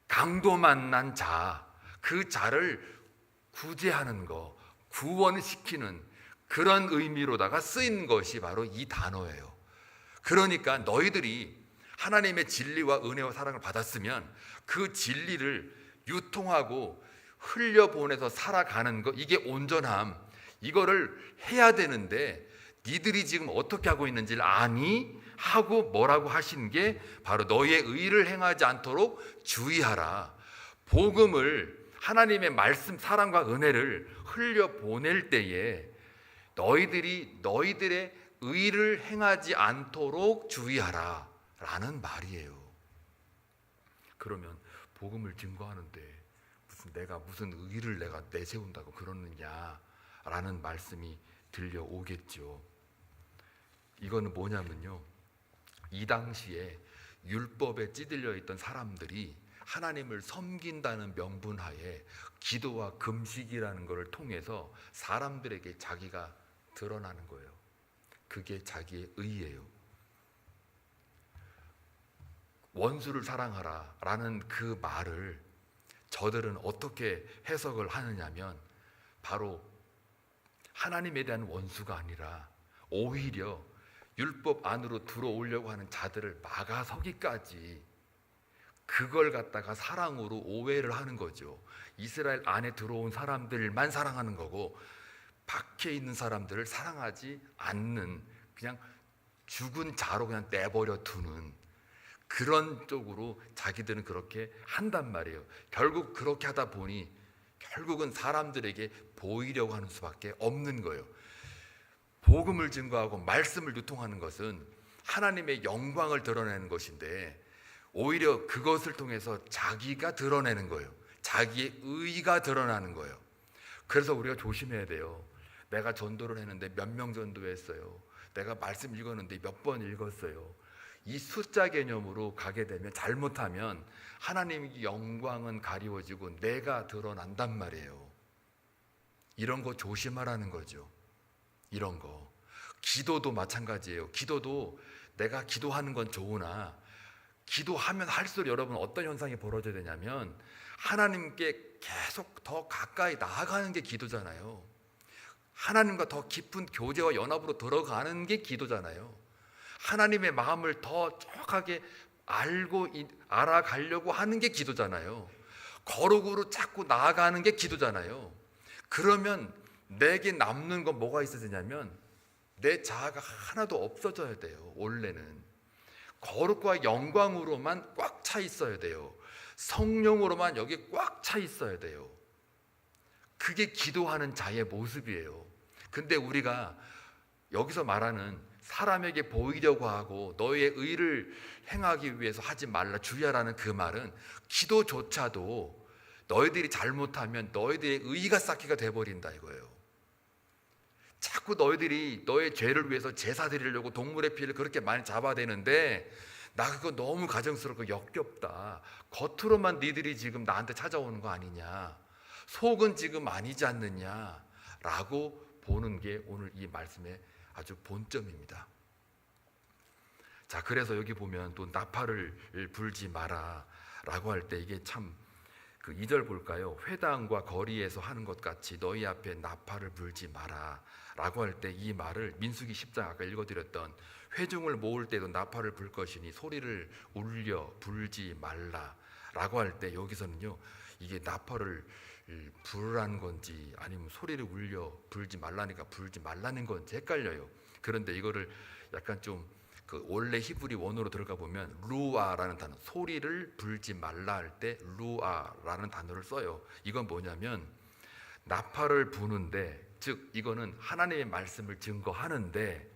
강도 만난 자, 그 자를 구제하는 거, 구원시키는 그런 의미로다가 쓰인 것이 바로 이 단어예요. 그러니까 너희들이 하나님의 진리와 은혜와 사랑을 받았으면 그 진리를 유통하고 흘려보내서 살아가는 거, 이게 온전함, 이거를 해야 되는데 니들이 지금 어떻게 하고 있는지를 아니? 하고 뭐라고 하신 게 바로 너희의 의를 행하지 않도록 주의하라. 복음을, 하나님의 말씀, 사랑과 은혜를 흘려보낼 때에 너희들의 의를 행하지 않도록 주의하라 라는 말이에요. 그러면 복음을 증거하는데 내가 무슨 의를 내가 내세운다고 그러느냐 라는 말씀이 들려오겠죠. 이거는 뭐냐면요, 이 당시에 율법에 찌들려 있던 사람들이 하나님을 섬긴다는 명분하에 기도와 금식이라는 것을 통해서 사람들에게 자기가 드러나는 거예요. 그게 자기의 의예요. 원수를 사랑하라 라는 그 말을 저들은 어떻게 해석을 하느냐면 바로 하나님에 대한 원수가 아니라 오히려 율법 안으로 들어오려고 하는 자들을 막아서기까지 그걸 갖다가 사랑으로 오해를 하는 거죠. 이스라엘 안에 들어온 사람들만 사랑하는 거고 밖에 있는 사람들을 사랑하지 않는, 그냥 죽은 자로 그냥 내버려 두는 그런 쪽으로 자기들은 그렇게 한단 말이에요. 결국 그렇게 하다 보니 결국은 사람들에게 보이려고 하는 수밖에 없는 거예요. 복음을 증거하고 말씀을 유통하는 것은 하나님의 영광을 드러내는 것인데 오히려 그것을 통해서 자기가 드러내는 거예요. 자기의 의의가 드러나는 거예요. 그래서 우리가 조심해야 돼요. 내가 전도를 했는데 몇 명 전도했어요. 내가 말씀 읽었는데 몇 번 읽었어요. 이 숫자 개념으로 가게 되면, 잘못하면 하나님의 영광은 가리워지고 내가 드러난단 말이에요. 이런 거 조심하라는 거죠. 이런 거. 기도도 마찬가지예요. 기도도 내가 기도하는 건 좋으나 기도하면 할수록 여러분 어떤 현상이 벌어져야 되냐면 하나님께 계속 더 가까이 나아가는 게 기도잖아요. 하나님과 더 깊은 교제와 연합으로 들어가는 게 기도잖아요. 하나님의 마음을 더 정확하게 알아가려고 하는 게 기도잖아요. 거룩으로 자꾸 나아가는 게 기도잖아요. 그러면 내게 남는 건 뭐가 있어야 되냐면 내 자아가 하나도 없어져야 돼요. 원래는 거룩과 영광으로만 꽉 차 있어야 돼요. 성령으로만 여기 꽉 차 있어야 돼요. 그게 기도하는 자의 모습이에요. 근데 우리가 여기서 말하는 사람에게 보이려고 하고 너의 의를 행하기 위해서 하지 말라 주의하라는 그 말은 기도조차도 너희들이 잘못하면 너희들의 의가 쌓기가 돼버린다 이거예요. 자꾸 너희들이 너의 죄를 위해서 제사 드리려고 동물의 피를 그렇게 많이 잡아대는데 나 그거 너무 가정스럽고 역겹다. 겉으로만 니들이 지금 나한테 찾아오는 거 아니냐, 속은 지금 아니지 않느냐 라고 보는 게 오늘 이 말씀의 아주 본점입니다. 자, 그래서 여기 보면 또 나팔을 불지 마라 라고 할 때 이게 참 그 2절 볼까요? 회당과 거리에서 하는 것 같이 너희 앞에 나팔을 불지 마라 라고 할 때 이 말을 민수기 10장 아까 읽어드렸던 회중을 모을 때도 나팔을 불 것이니 소리를 울려 불지 말라 라고 할 때 여기서는요 이게 나팔을 부르라는 건지 아니면 소리를 울려 불지 말라니까 불지 말라는 건지 헷갈려요. 그런데 이거를 약간 좀 그 원래 히브리 원어로 들어가 보면 루아라는 단어, 소리를 불지 말라 할 때 루아라는 단어를 써요. 이건 뭐냐면 나팔을 부는데, 즉 이거는 하나님의 말씀을 증거하는데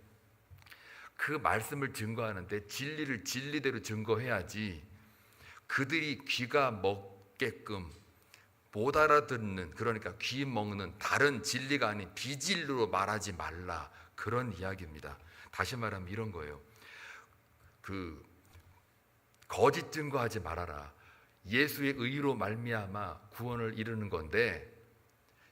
그 말씀을 증거하는데 진리를 진리대로 증거해야지 그들이 귀가 먹게끔 못 알아듣는, 그러니까 귀 먹는 다른 진리가 아닌 비진리로 말하지 말라, 그런 이야기입니다. 다시 말하면 이런 거예요. 그 거짓 증거하지 말아라. 예수의 의로 말미암아 구원을 이루는 건데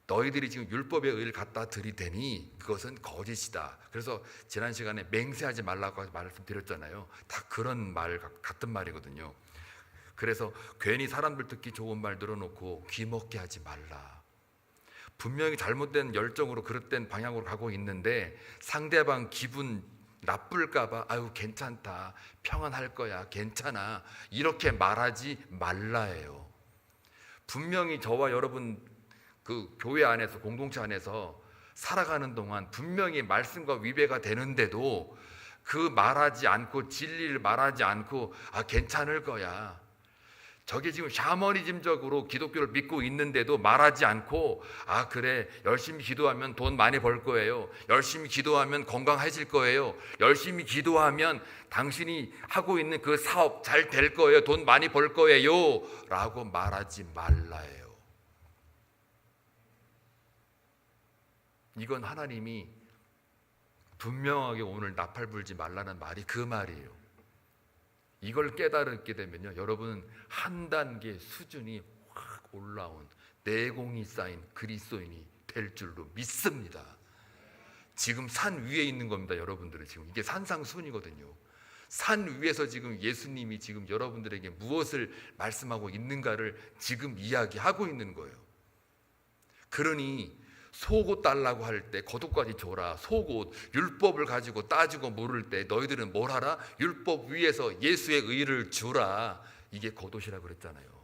너희들이 지금 율법의 의를 갖다 들이대니 그것은 거짓이다. 그래서 지난 시간에 맹세하지 말라고 말씀드렸잖아요. 다 그런 말 같은 말이거든요. 그래서 괜히 사람들 듣기 좋은 말 들어놓고 귀먹게 하지 말라. 분명히 잘못된 열정으로 그릇된 방향으로 가고 있는데 상대방 기분 나쁠까봐 아유 괜찮다, 평안할 거야, 괜찮아, 이렇게 말하지 말라예요. 분명히 저와 여러분 그 교회 안에서 공동체 안에서 살아가는 동안 분명히 말씀과 위배가 되는데도 그 말하지 않고 진리를 말하지 않고 아 괜찮을 거야, 저게 지금 샤머니즘적으로 기독교를 믿고 있는데도 말하지 않고 아 그래 열심히 기도하면 돈 많이 벌 거예요, 열심히 기도하면 건강해질 거예요, 열심히 기도하면 당신이 하고 있는 그 사업 잘 될 거예요, 돈 많이 벌 거예요 라고 말하지 말라예요. 이건 하나님이 분명하게 오늘 나팔 불지 말라는 말이 그 말이에요. 이걸 깨달게 되면요 여러분은 한 단계 수준이 확 올라온 내공이 쌓인 그리스도인이 될 줄로 믿습니다. 지금 산 위에 있는 겁니다. 여러분들은 지금 이게 산상순이거든요. 산 위에서 지금 예수님이 지금 여러분들에게 무엇을 말씀하고 있는가를 지금 이야기하고 있는 거예요. 그러니 속옷 달라고 할 때 겉옷까지 줘라. 속옷, 율법을 가지고 따지고 물을 때 너희들은 뭘 하라? 율법 위에서 예수의 의를 주라. 이게 겉옷이라고 그랬잖아요.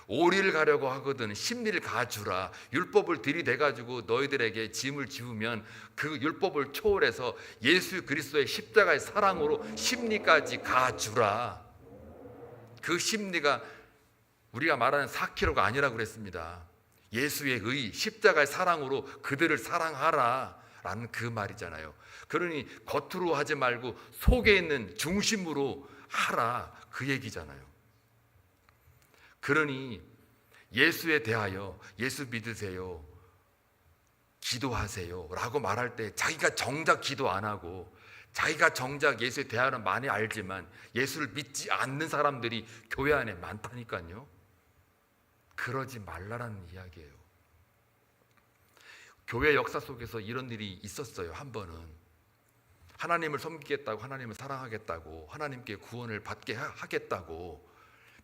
오리를 가려고 하거든 십리를 가주라. 율법을 들이대가지고 너희들에게 짐을 지우면 그 율법을 초월해서 예수 그리스도의 십자가의 사랑으로 십리까지 가주라. 그 십리가 우리가 말하는 4kg가 아니라고 그랬습니다. 예수의 의, 십자가의 사랑으로 그들을 사랑하라 라는 그 말이잖아요. 그러니 겉으로 하지 말고 속에 있는 중심으로 하라, 그 얘기잖아요. 그러니 예수에 대하여 예수 믿으세요, 기도하세요 라고 말할 때 자기가 정작 기도 안 하고 자기가 정작 예수에 대하여는 많이 알지만 예수를 믿지 않는 사람들이 교회 안에 많다니까요. 그러지 말라라는 이야기예요. 교회 역사 속에서 이런 일이 있었어요. 한 번은 하나님을 섬기겠다고, 하나님을 사랑하겠다고, 하나님께 구원을 받게 하겠다고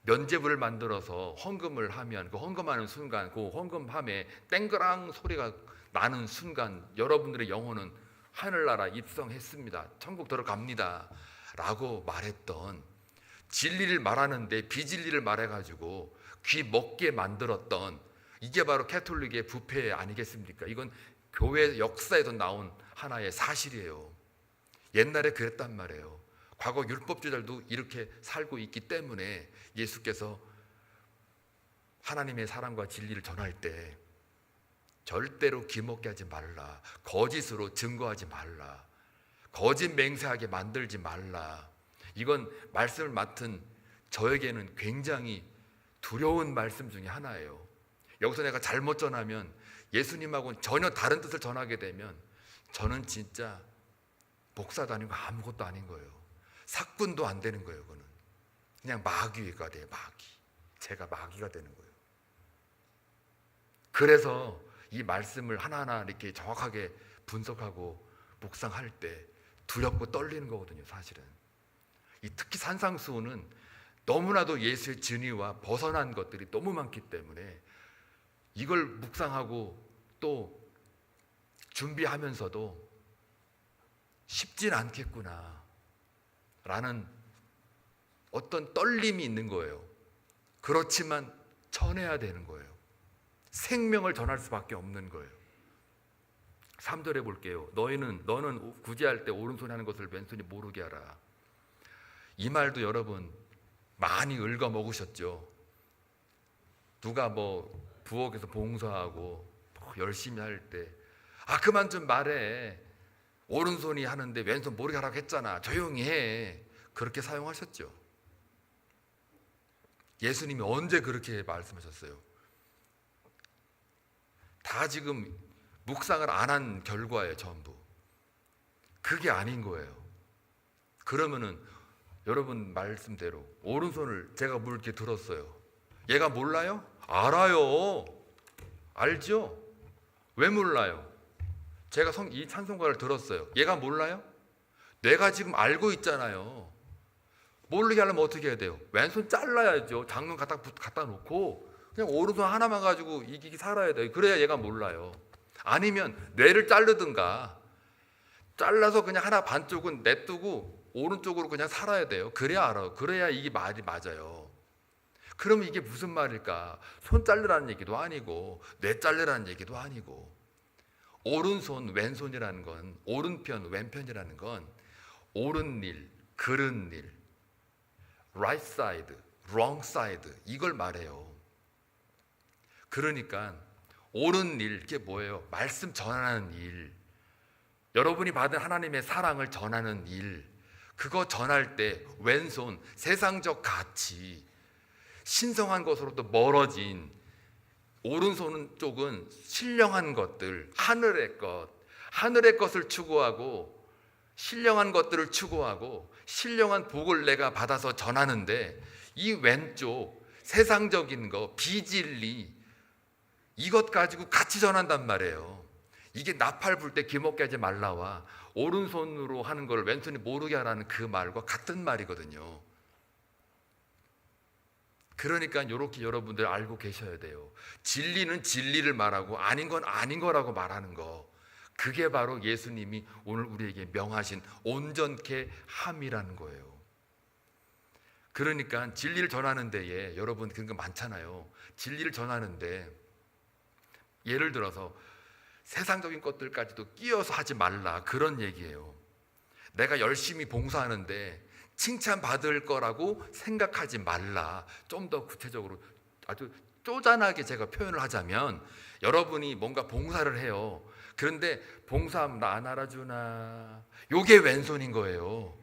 면죄부를 만들어서 헌금을 하면 그 헌금하는 순간, 그 헌금함에 땡그랑 소리가 나는 순간 여러분들의 영혼은 하늘나라 입성했습니다, 천국 들어갑니다 라고 말했던, 진리를 말하는데 비진리를 말해가지고 귀 먹게 만들었던, 이게 바로 캐톨릭의 부패 아니겠습니까? 이건 교회 역사에서 나온 하나의 사실이에요. 옛날에 그랬단 말이에요. 과거 율법주의자들도 이렇게 살고 있기 때문에 예수께서 하나님의 사랑과 진리를 전할 때 절대로 기먹게 하지 말라, 거짓으로 증거하지 말라, 거짓 맹세하게 만들지 말라. 이건 말씀을 맡은 저에게는 굉장히 두려운 말씀 중에 하나예요. 여기서 내가 잘못 전하면, 예수님하고는 전혀 다른 뜻을 전하게 되면 저는 진짜 목사도 아니고 아무것도 아닌 거예요. 사꾼도 안 되는 거예요. 그거는 그냥 마귀가 돼요. 마귀. 제가 마귀가 되는 거예요. 그래서 이 말씀을 하나하나 이렇게 정확하게 분석하고 묵상할 때 두렵고 떨리는 거거든요. 사실은 특히 산상수훈은 너무나도 예수의 진리와 벗어난 것들이 너무 많기 때문에 이걸 묵상하고 또 준비하면서도 쉽진 않겠구나 라는 어떤 떨림이 있는 거예요. 그렇지만 전해야 되는 거예요. 생명을 전할 수밖에 없는 거예요. 3절에 볼게요. 너는 구제할 때 오른손이 하는 것을 왼손이 모르게 하라. 이 말도 여러분 많이 읊어 먹으셨죠. 누가 부엌에서 봉사하고 열심히 할 때 그만 좀 말해, 오른손이 하는데 왼손 모르게 하라고 했잖아, 조용히 해, 그렇게 사용하셨죠. 예수님이 언제 그렇게 말씀하셨어요? 다 지금 묵상을 안 한 결과예요. 전부 그게 아닌 거예요. 그러면은 여러분 말씀대로 오른손을 제가 물 이렇게 들었어요. 얘가 몰라요? 알아요. 알죠? 왜 몰라요? 제가 이 찬송가를 들었어요. 얘가 몰라요? 내가 지금 알고 있잖아요. 모르게 하려면 어떻게 해야 돼요? 왼손 잘라야죠. 장롱 갖다 놓고 그냥 오른손 하나만 가지고 이기기 살아야 돼요. 그래야 얘가 몰라요. 아니면 뇌를 자르든가 잘라서 그냥 하나 반쪽은 냅두고 오른쪽으로 그냥 살아야 돼요. 그래야 알아요. 그래야 이게 말이 맞아요. 그러면 이게 무슨 말일까? 손 자르라는 얘기도 아니고 뇌 자르라는 얘기도 아니고, 오른손 왼손이라는 건, 오른편 왼편이라는 건 옳은 일, 그른 일, right side, wrong side, 이걸 말해요. 그러니까 옳은 일, 이게 뭐예요? 말씀 전하는 일, 여러분이 받은 하나님의 사랑을 전하는 일, 그거 전할 때 왼손, 세상적 가치, 신성한 것으로부터 멀어진 오른손 쪽은 신령한 것들, 하늘의 것을 추구하고, 신령한 것들을 추구하고 신령한 복을 내가 받아서 전하는데, 이 왼쪽 세상적인 거, 비진리, 이것 가지고 같이 전한단 말이에요. 이게 나팔 불 때 기먹게 하지 말라와 오른손으로 하는 걸 왼손이 모르게 하라는 그 말과 같은 말이거든요. 그러니까 이렇게 여러분들 알고 계셔야 돼요. 진리는 진리를 말하고 아닌 건 아닌 거라고 말하는 거, 그게 바로 예수님이 오늘 우리에게 명하신 온전케 함이라는 거예요. 그러니까 진리를 전하는 데에 여러분 그런 거 많잖아요. 진리를 전하는데 예를 들어서 세상적인 것들까지도 끼어서 하지 말라, 그런 얘기예요. 내가 열심히 봉사하는데 칭찬받을 거라고 생각하지 말라. 좀 더 구체적으로 아주 쪼잔하게 제가 표현을 하자면, 여러분이 뭔가 봉사를 해요. 그런데 봉사하면 나 안 알아주나, 요게 왼손인 거예요.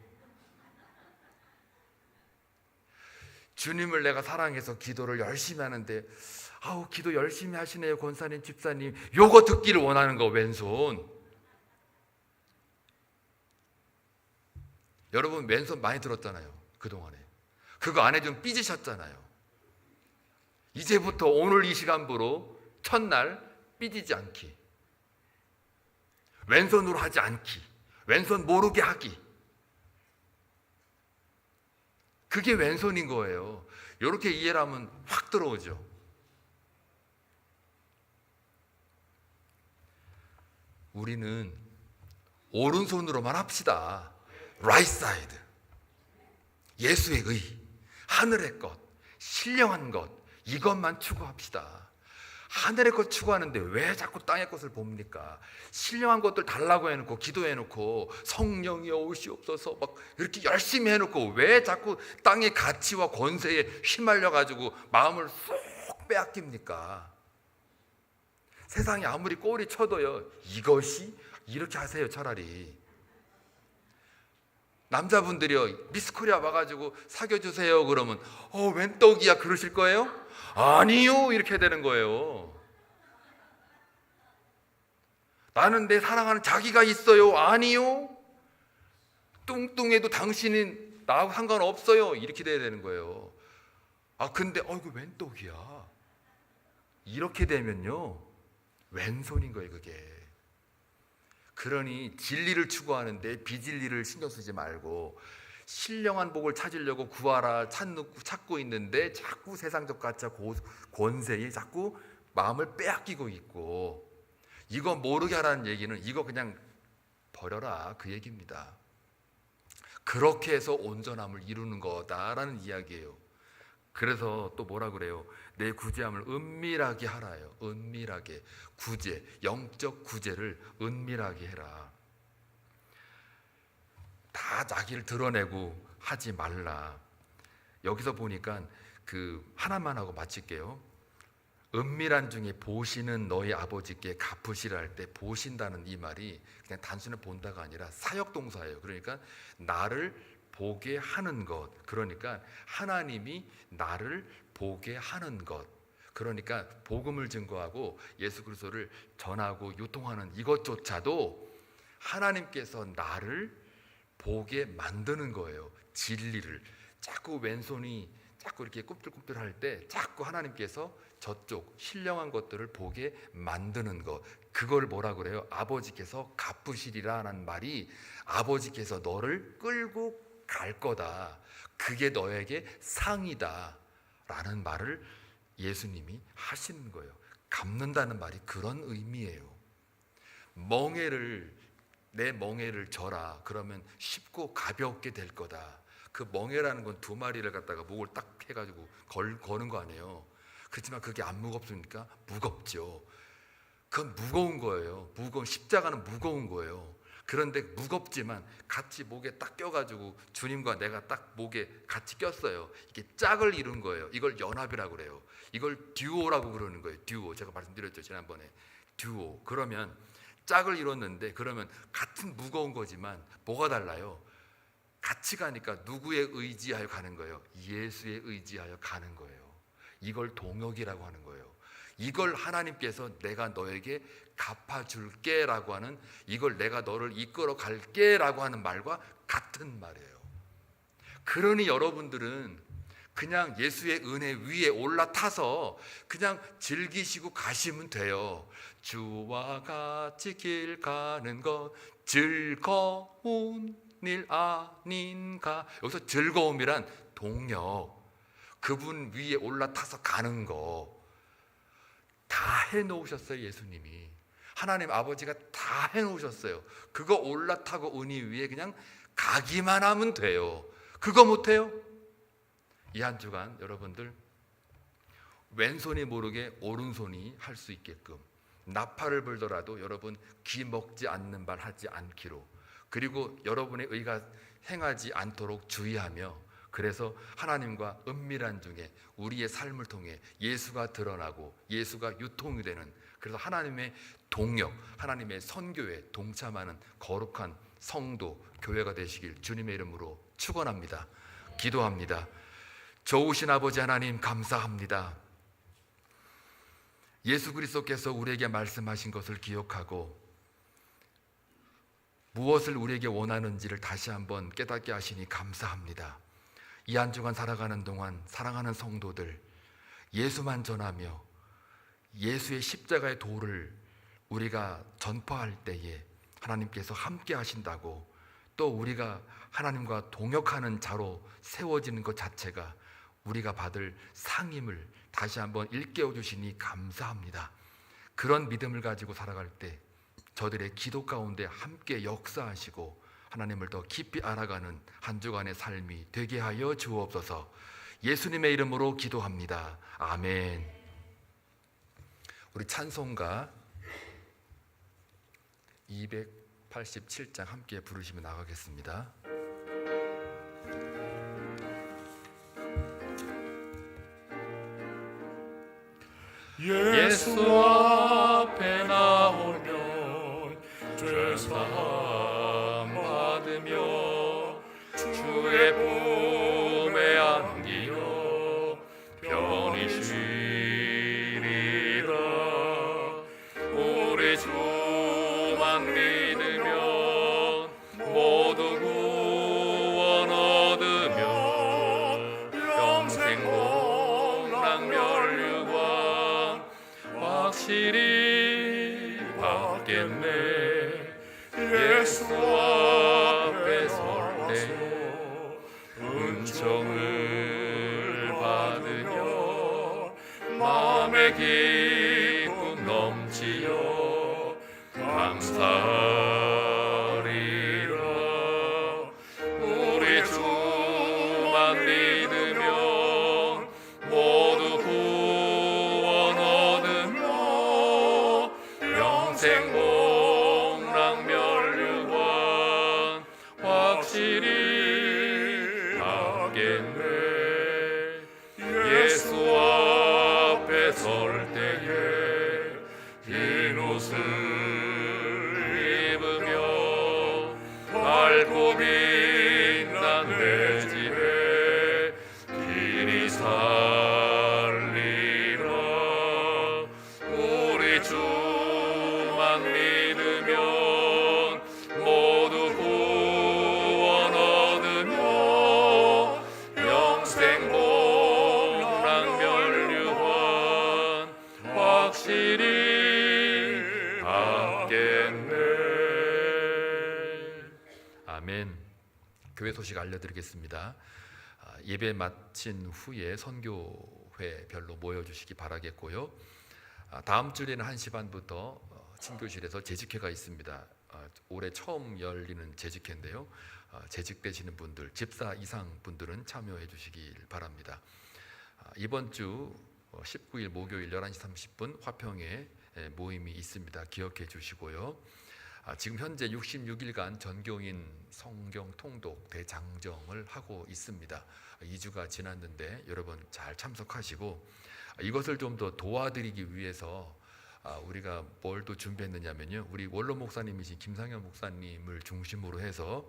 주님을 내가 사랑해서 기도를 열심히 하는데, 아우 기도 열심히 하시네요 권사님 집사님, 요거 듣기를 원하는 거, 왼손. 여러분 왼손 많이 들었잖아요 그동안에. 그거 안 해주면 삐지셨잖아요. 이제부터 오늘 이 시간부로 첫날 삐지지 않기, 왼손으로 하지 않기, 왼손 모르게 하기, 그게 왼손인 거예요. 이렇게 이해를 하면 확 들어오죠. 우리는 오른손으로만 합시다. right side. 예수의 의, 하늘의 것, 신령한 것, 이것만 추구합시다. 하늘의 것 추구하는데 왜 자꾸 땅의 것을 봅니까? 신령한 것들 달라고 해놓고 기도해놓고 성령이 오시옵소서 막 이렇게 열심히 해놓고 왜 자꾸 땅의 가치와 권세에 휘말려가지고 마음을 쏙 빼앗깁니까? 세상이 아무리 꼬리 쳐도요, 이것이 이렇게 하세요. 차라리 남자분들이요, 미스코리아 와가지고 사귀어주세요 그러면 웬 떡이야 그러실 거예요? 아니요 이렇게 되는 거예요. 나는 내 사랑하는 자기가 있어요. 아니요, 뚱뚱해도 당신은 나하고 상관없어요 이렇게 돼야 되는 거예요. 아 근데 이거 웬 떡이야 이렇게 되면요, 왼손인 거예요 그게. 그러니 진리를 추구하는데 비진리를 신경 쓰지 말고 신령한 복을 찾으려고 구하라 찾고 있는데 자꾸 세상적 가치와 권세에 자꾸 마음을 빼앗기고 있고, 이거 모르게 하라는 얘기는 이거 그냥 버려라 그 얘기입니다. 그렇게 해서 온전함을 이루는 거다라는 이야기예요. 그래서 또 뭐라 그래요? 내 구제함을 은밀하게 하라요. 은밀하게. 구제, 영적 구제를 은밀하게 해라. 다 자기를 드러내고 하지 말라. 여기서 보니까 그 하나만 하고 마칠게요. 은밀한 중에 보시는 너희 아버지께 갚으시라 할 때 보신다는 이 말이 그냥 단순히 본다가 아니라 사역동사예요. 그러니까 나를 보게 하는 것, 그러니까 하나님이 나를 보게 하는 것, 그러니까 복음을 증거하고 예수 그리스도를 전하고 유통하는 이것조차도 하나님께서 나를 보게 만드는 거예요. 진리를 자꾸 왼손이 자꾸 이렇게 꿈틀꿈틀할 때 자꾸 하나님께서 저쪽 신령한 것들을 보게 만드는 것, 그걸 뭐라 그래요? 아버지께서 갚으시리라는 말이 아버지께서 너를 끌고 갈 거다, 그게 너에게 상이다 라는 말을 예수님이 하시는 거예요. 갚는다는 말이 그런 의미예요. 내 멍에를 져라 그러면 쉽고 가볍게 될 거다. 그 멍에라는 건 두 마리를 갖다가 목을 딱 해가지고 거는 거 아니에요. 그렇지만 그게 안 무겁습니까? 무겁죠. 그건 무거운 거예요. 십자가는 무거운 거예요. 그런데 무겁지만 같이 목에 딱 껴가지고 주님과 내가 딱 목에 같이 꼈어요. 이게 짝을 이룬 거예요. 이걸 연합이라고 그래요. 이걸 듀오라고 그러는 거예요. 듀오. 제가 말씀드렸죠 지난번에. 듀오. 그러면 짝을 이뤘는데, 그러면 같은 무거운 거지만 뭐가 달라요? 같이 가니까 누구에 의지하여 가는 거예요? 예수에 의지하여 가는 거예요. 이걸 동역이라고 하는 거예요. 이걸 하나님께서 내가 너에게 갚아줄게 라고 하는, 이걸 내가 너를 이끌어 갈게 라고 하는 말과 같은 말이에요. 그러니 여러분들은 그냥 예수의 은혜 위에 올라타서 그냥 즐기시고 가시면 돼요. 주와 같이 길 가는 것 즐거운 일 아닌가. 여기서 즐거움이란 동력, 그분 위에 올라타서 가는 거 다 해놓으셨어요. 예수님이, 하나님 아버지가 다 해놓으셨어요. 그거 올라타고 은희 위에 그냥 가기만 하면 돼요. 그거 못해요? 이 한 주간 여러분들 왼손이 모르게 오른손이 할 수 있게끔, 나팔을 불더라도 여러분 귀 먹지 않는 발 하지 않기로, 그리고 여러분의 의가 행하지 않도록 주의하며, 그래서 하나님과 은밀한 중에 우리의 삶을 통해 예수가 드러나고 예수가 유통이 되는, 그래서 하나님의 동역, 하나님의 선교에 동참하는 거룩한 성도, 교회가 되시길 주님의 이름으로 축원합니다. 기도합니다. 좋으신 아버지 하나님, 감사합니다. 예수 그리스도께서 우리에게 말씀하신 것을 기억하고 무엇을 우리에게 원하는지를 다시 한번 깨닫게 하시니 감사합니다. 이 한 주간 살아가는 동안 사랑하는 성도들, 예수만 전하며 예수의 십자가의 도를 우리가 전파할 때에 하나님께서 함께 하신다고, 또 우리가 하나님과 동역하는 자로 세워지는 것 자체가 우리가 받을 상임을 다시 한번 일깨워 주시니 감사합니다. 그런 믿음을 가지고 살아갈 때 저들의 기도 가운데 함께 역사하시고 하나님을 더 깊이 알아가는 한 주간의 삶이 되게 하여 주옵소서. 예수님의 이름으로 기도합니다. 아멘. 우리 찬송가 287장 함께 부르시며 나가겠습니다. 예수 앞에 나오면 죄사함 받으며 주의 품에 안기어 편히 쉬리라. 우리 주만 믿으면 모두 구원 얻으며 영생 복락 멸류관 확실히 받겠네. 예수 앞에 설 때 은총을 받으며 마음의 기쁨 넘치어 감사하리라. 우리 주만 믿으면 모두 구원 얻으며 영생 복락 멸류관 확실히 받겠네. 예수 앞에 설 때에 흰 옷을 입으며 밝고 빛난 내 집에 길이 살리라. 우리 주만 믿으면 모두 구원 얻으며 영생 복락 멸류관 확실히 받겠네. 아멘. 교회 소식 알려드리겠습니다. 예배 마친 후에 선교회별로 모여주시기 바라겠고요. 다음 주에는 1시 반부터 친교실에서 재직회가 있습니다. 올해 처음 열리는 재직회인데요. 재직되시는 분들, 집사 이상 분들은 참여해 주시길 바랍니다. 이번 주 19일 목요일 11시 30분 화평에 모임이 있습니다. 기억해 주시고요. 지금 현재 66일간 전교인 성경 통독 대장정을 하고 있습니다. 2주가 지났는데 여러분 잘 참석하시고, 이것을 좀 더 도와드리기 위해서 우리가 뭘 또 준비했느냐면요, 우리 원로 목사님이신 김상현 목사님을 중심으로 해서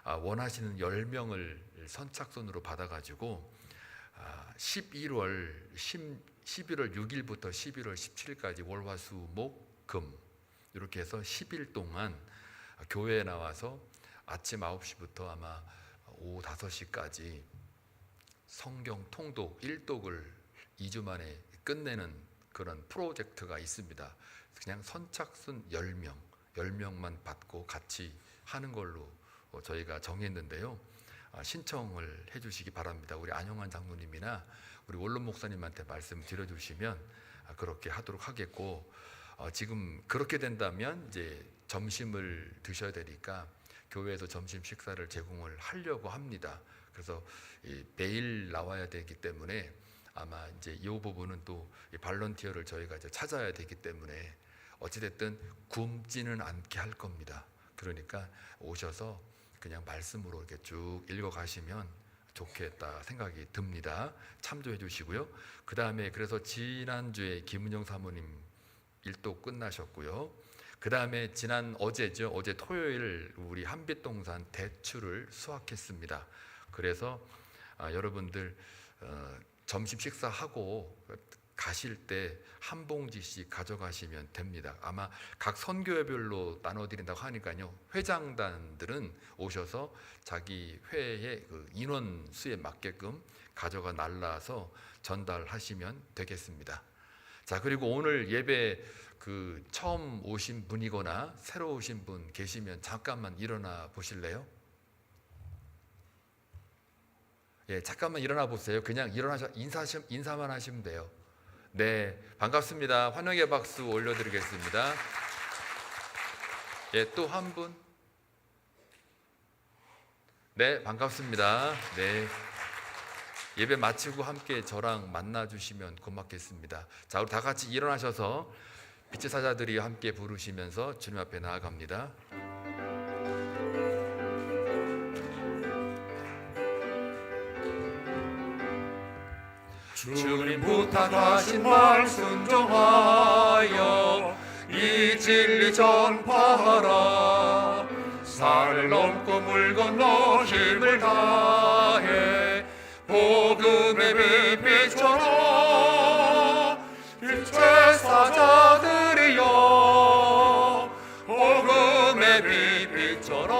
원하시는 10명을 선착순으로 받아가지고 11월 6일부터 11월 17일까지 월화수목금 이렇게 해서 10일 동안 교회에 나와서 아침 9시부터 아마 오후 5시까지 성경 통독 1독을 2주 만에 끝내는 그런 프로젝트가 있습니다. 그냥 선착순 10명만 받고 같이 하는 걸로 저희가 정했는데요. 신청을 해주시기 바랍니다. 우리 안용환 장로님이나 우리 원론 목사님한테 말씀 드려주시면 그렇게 하도록 하겠고, 지금 그렇게 된다면 이제 점심을 드셔야 되니까 교회에서 점심 식사를 제공을 하려고 합니다. 그래서 매일 나와야 되기 때문에 아마 이제 이 부분은 또 발런티어를 저희가 이제 찾아야 되기 때문에 어찌됐든 굶지는 않게 할 겁니다. 그러니까 오셔서 그냥 말씀으로 이렇게 쭉 읽어가시면 좋겠다 생각이 듭니다. 참조해 주시고요. 그 다음에 그래서 지난주에 김은영 사모님 일도 끝나셨고요. 그 다음에 어제 토요일 우리 한빛동산 대추를 수확했습니다. 그래서 여러분들 점심 식사하고 가실 때 한 봉지씩 가져가시면 됩니다. 아마 각 선교회별로 나눠드린다고 하니까요, 회장단들은 오셔서 자기 회의 그 인원 수에 맞게끔 가져가 날라서 전달하시면 되겠습니다. 자, 그리고 오늘 예배 그 처음 오신 분이거나 새로 오신 분 계시면 잠깐만 일어나 보실래요? 예, 잠깐만 일어나 보세요. 그냥 일어나서 인사만 하시면 돼요. 네, 반갑습니다. 환영의 박수 올려드리겠습니다. 예, 또 한 분. 네, 반갑습니다. 네, 예배 마치고 함께 저랑 만나주시면 고맙겠습니다. 자, 우리 다 같이 일어나셔서 빛의 사자들이 함께 부르시면서 주님 앞에 나아갑니다. 주님 부탁하신 말 순종하여 이 진리 전파하라. 산을 넘고 물 건너 힘을 다해 복음의 빛비춰라. 빛의 사자들이여 복음의 빛비춰라.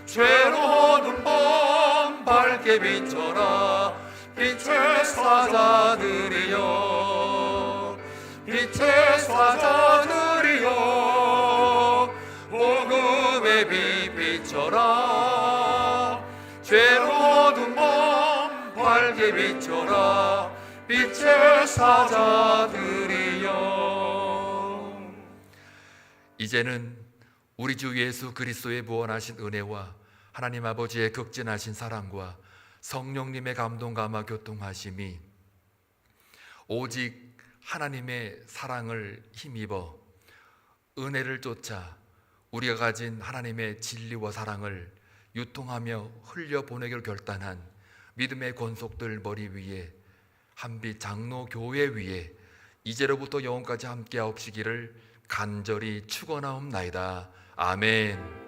죄로운 밤 밝게 비춰라. 빛의 사자들이여 빛의 사자들이여 복음의 빛 비춰라. 죄로운 밤 밝게 비춰라. 빛의 사자들이여. 이제는 우리 주 예수 그리스도의 무한하신 은혜와 하나님 아버지의 극진하신 사랑과 성령님의 감동 감화 교통하심이 오직 하나님의 사랑을 힘입어 은혜를 쫓아 우리가 가진 하나님의 진리와 사랑을 유통하며 흘려보내기를 결단한 믿음의 권속들 머리 위에 한빛 장로 교회 위에 이제로부터 영원까지 함께하옵시기를 간절히 축원하옵나이다. 아멘.